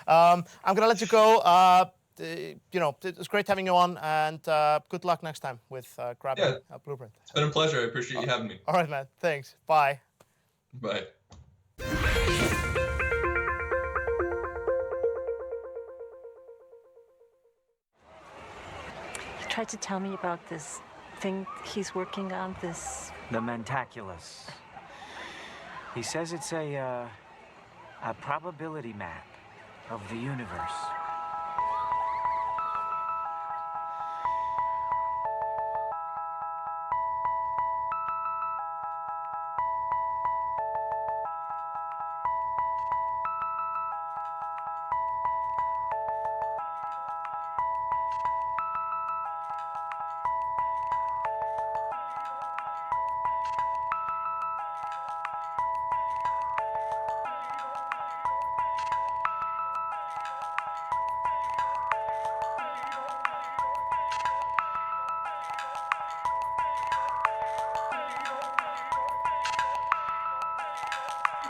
I'm gonna let you go. You know, it was great having you on, and good luck next time with grabbing a blueprint. It's been a pleasure. I appreciate you having me. All right, man. Thanks. Bye. Bye. He tried to tell me about this thing he's working on, this... The Mentaculus. He says it's a probability map of the universe.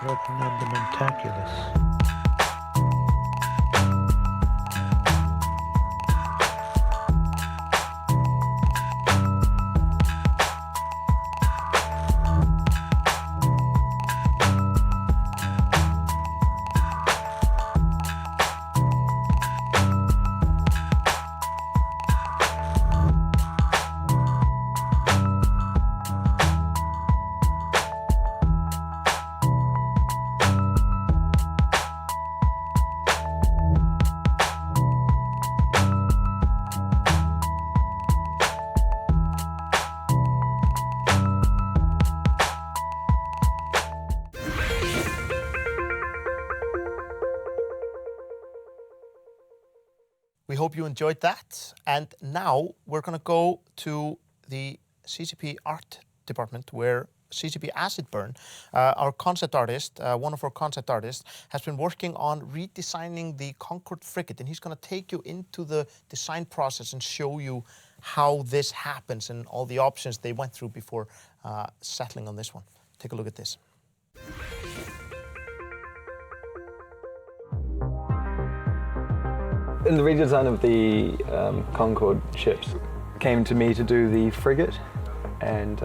Working on the Mentaculus. We hope you enjoyed that. And now we're going to go to the CCP art department where CCP Acid Burn, our concept artist, one of our concept artists, has been working on redesigning the Concorde frigate. And he's going to take you into the design process and show you how this happens and all the options they went through before settling on this one. Take a look at this. in the redesign of the Concorde ships, came to me to do the frigate, and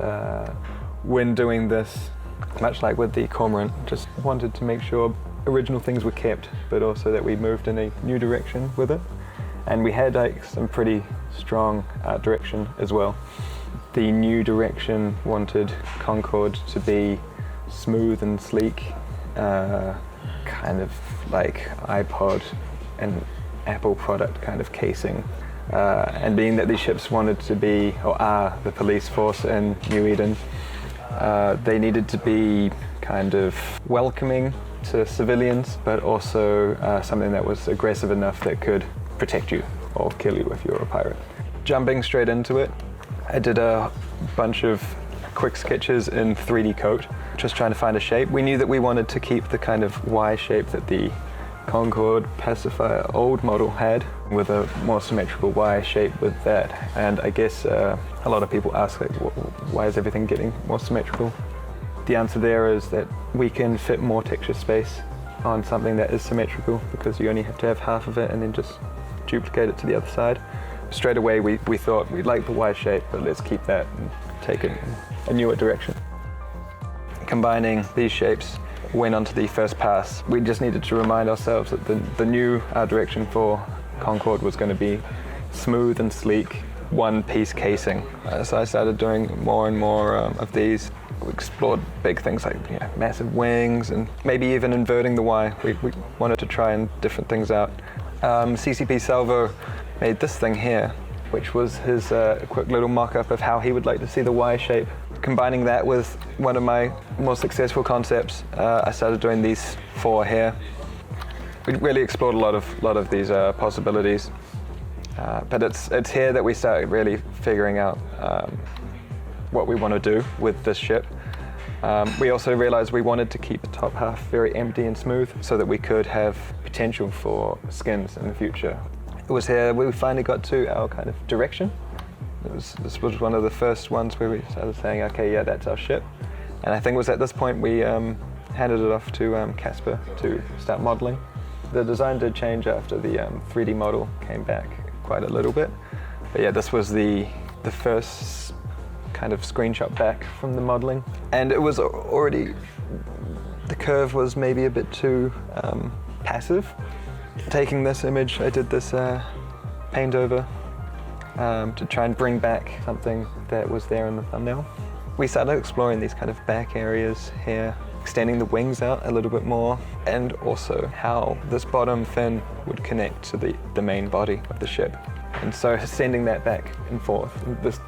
when doing this, much like with the Cormorant, just wanted to make sure original things were kept, but also that we moved in a new direction with it. And we had like some pretty strong art direction as well. The new direction wanted Concorde to be smooth and sleek, kind of like iPod and Apple product kind of casing. And being that these ships wanted to be, or are, the police force in New Eden, they needed to be kind of welcoming to civilians, but also something that was aggressive enough that could protect you or kill you if you're a pirate. Jumping straight into it, I did a bunch of quick sketches in 3D Coat, just trying to find a shape. We knew that we wanted to keep the kind of Y shape that the Concorde Pacifier old model had, with a more symmetrical Y shape with that. And I guess a lot of people ask, like, why is everything getting more symmetrical? The answer there is that we can fit more texture space on something that is symmetrical, because you only have to have half of it and then just duplicate it to the other side. Straight away we thought we'd like the Y shape, but let's keep that and take it in a newer direction. Combining these shapes went onto the first pass. We just needed to remind ourselves that the new art direction for Concorde was going to be smooth and sleek, one-piece casing. So I started doing more and more of these. We explored big things like massive wings and maybe even inverting the Y. We wanted to try different things out. CCP Salvo made this thing here, which was his quick little mock-up of how he would like to see the Y shape. Combining that with one of my more successful concepts, I started doing these 4 here. We really explored a lot of these possibilities, but it's here that we started really figuring out what we want to do with this ship. We also realized we wanted to keep the top half very empty and smooth so that we could have potential for skins in the future. It was here we finally got to our kind of direction. This was one of the first ones where we started saying, okay, yeah, that's our ship. And I think it was at this point we handed it off to Casper to start modeling. The design did change after the 3D model came back quite a little bit. But yeah, this was the first kind of screenshot back from the modeling. And it was already, the curve was maybe a bit too passive. Taking this image, I did this paint over to try and bring back something that was there in the thumbnail. We started exploring these kind of back areas here, extending the wings out a little bit more, and also how this bottom fin would connect to the main body of the ship. And so sending that back and forth,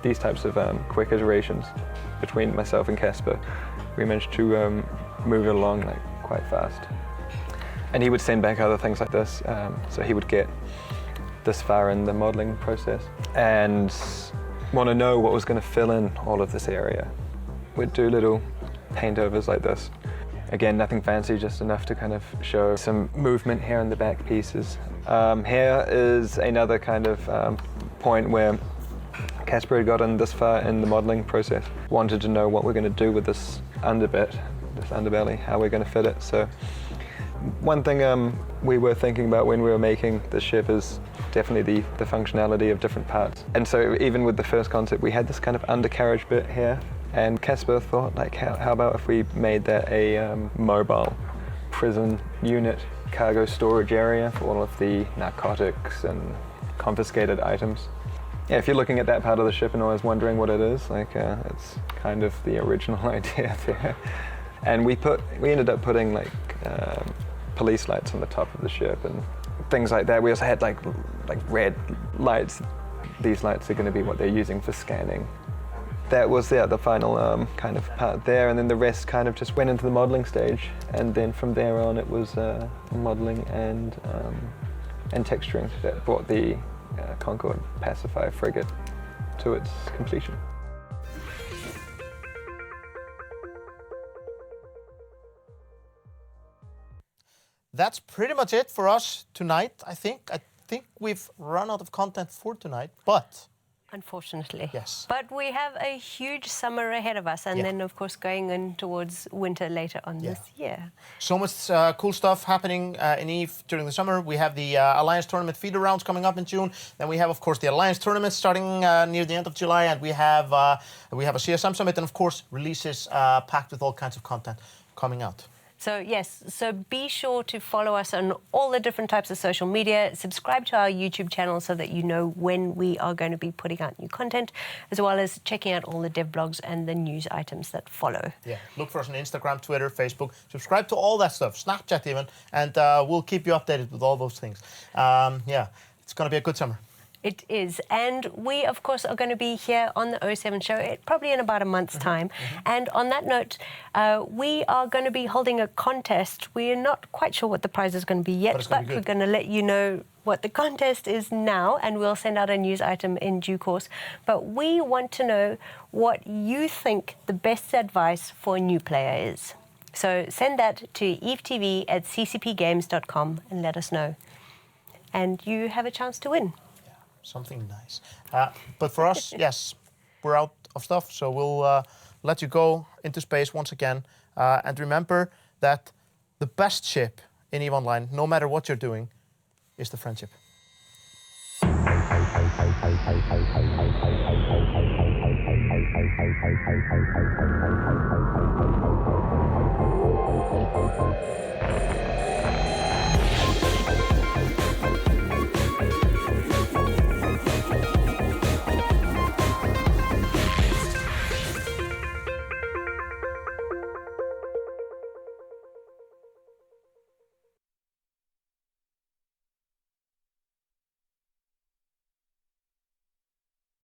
these types of quick iterations between myself and Casper, we managed to move it along quite fast. And he would send back other things like this, so he would get this far in the modeling process and want to know what was going to fill in all of this area. We'd do little paint overs like this. Again, nothing fancy, just enough to kind of show some movement here in the back pieces. Here is another kind of point where Casper had gotten this far in the modeling process, wanted to know what we're going to do with this underbit, this underbelly, how we're going to fit it. So one thing we were thinking about when we were making the ship is definitely the functionality of different parts. And so even with the first concept, we had this kind of undercarriage bit here, and Casper thought, like, how about if we made that a mobile prison unit cargo storage area for all of the narcotics and confiscated items. Yeah, if you're looking at that part of the ship and always wondering what it is, like it's kind of the original idea there. And we ended up putting like police lights on the top of the ship and things like that. We also had like red lights. These lights are going to be what they're using for scanning. That was the final kind of part there, and then the rest kind of just went into the modeling stage, and then from there on it was modeling and texturing that brought the Concorde Pacifier frigate to its completion. That's pretty much it for us tonight, I think. I think we've run out of content for tonight, but Unfortunately. Yes. But we have a huge summer ahead of us, and Yeah. then, of course, going in towards winter later on this year. So much cool stuff happening in EVE during the summer. We have the Alliance Tournament feeder rounds coming up in June. Then we have, of course, the Alliance Tournament starting near the end of July, and we have a CSM Summit, and of course, releases packed with all kinds of content coming out. So, yes, so be sure to follow us on all the different types of social media. Subscribe to our YouTube channel so that you know when we are going to be putting out new content, as well as checking out all the dev blogs and the news items that follow. Yeah, look for us on Instagram, Twitter, Facebook. Subscribe to all that stuff, Snapchat even, and we'll keep you updated with all those things. Yeah, it's going to be a good summer. It is. And we, of course, are going to be here on the 07 show probably in about a month's time. And on that note, we are going to be holding a contest. We are not quite sure what the prize is going to be yet, but we're going to let you know what the contest is now, and we'll send out a news item in due course. But we want to know what you think the best advice for a new player is. So send that to evetv@ccpgames.com and let us know. And you have a chance to win. Something nice. But for us, yes, we're out of stuff, so we'll let you go into space once again. And remember that the best ship in EVE Online, no matter what you're doing, is the friendship.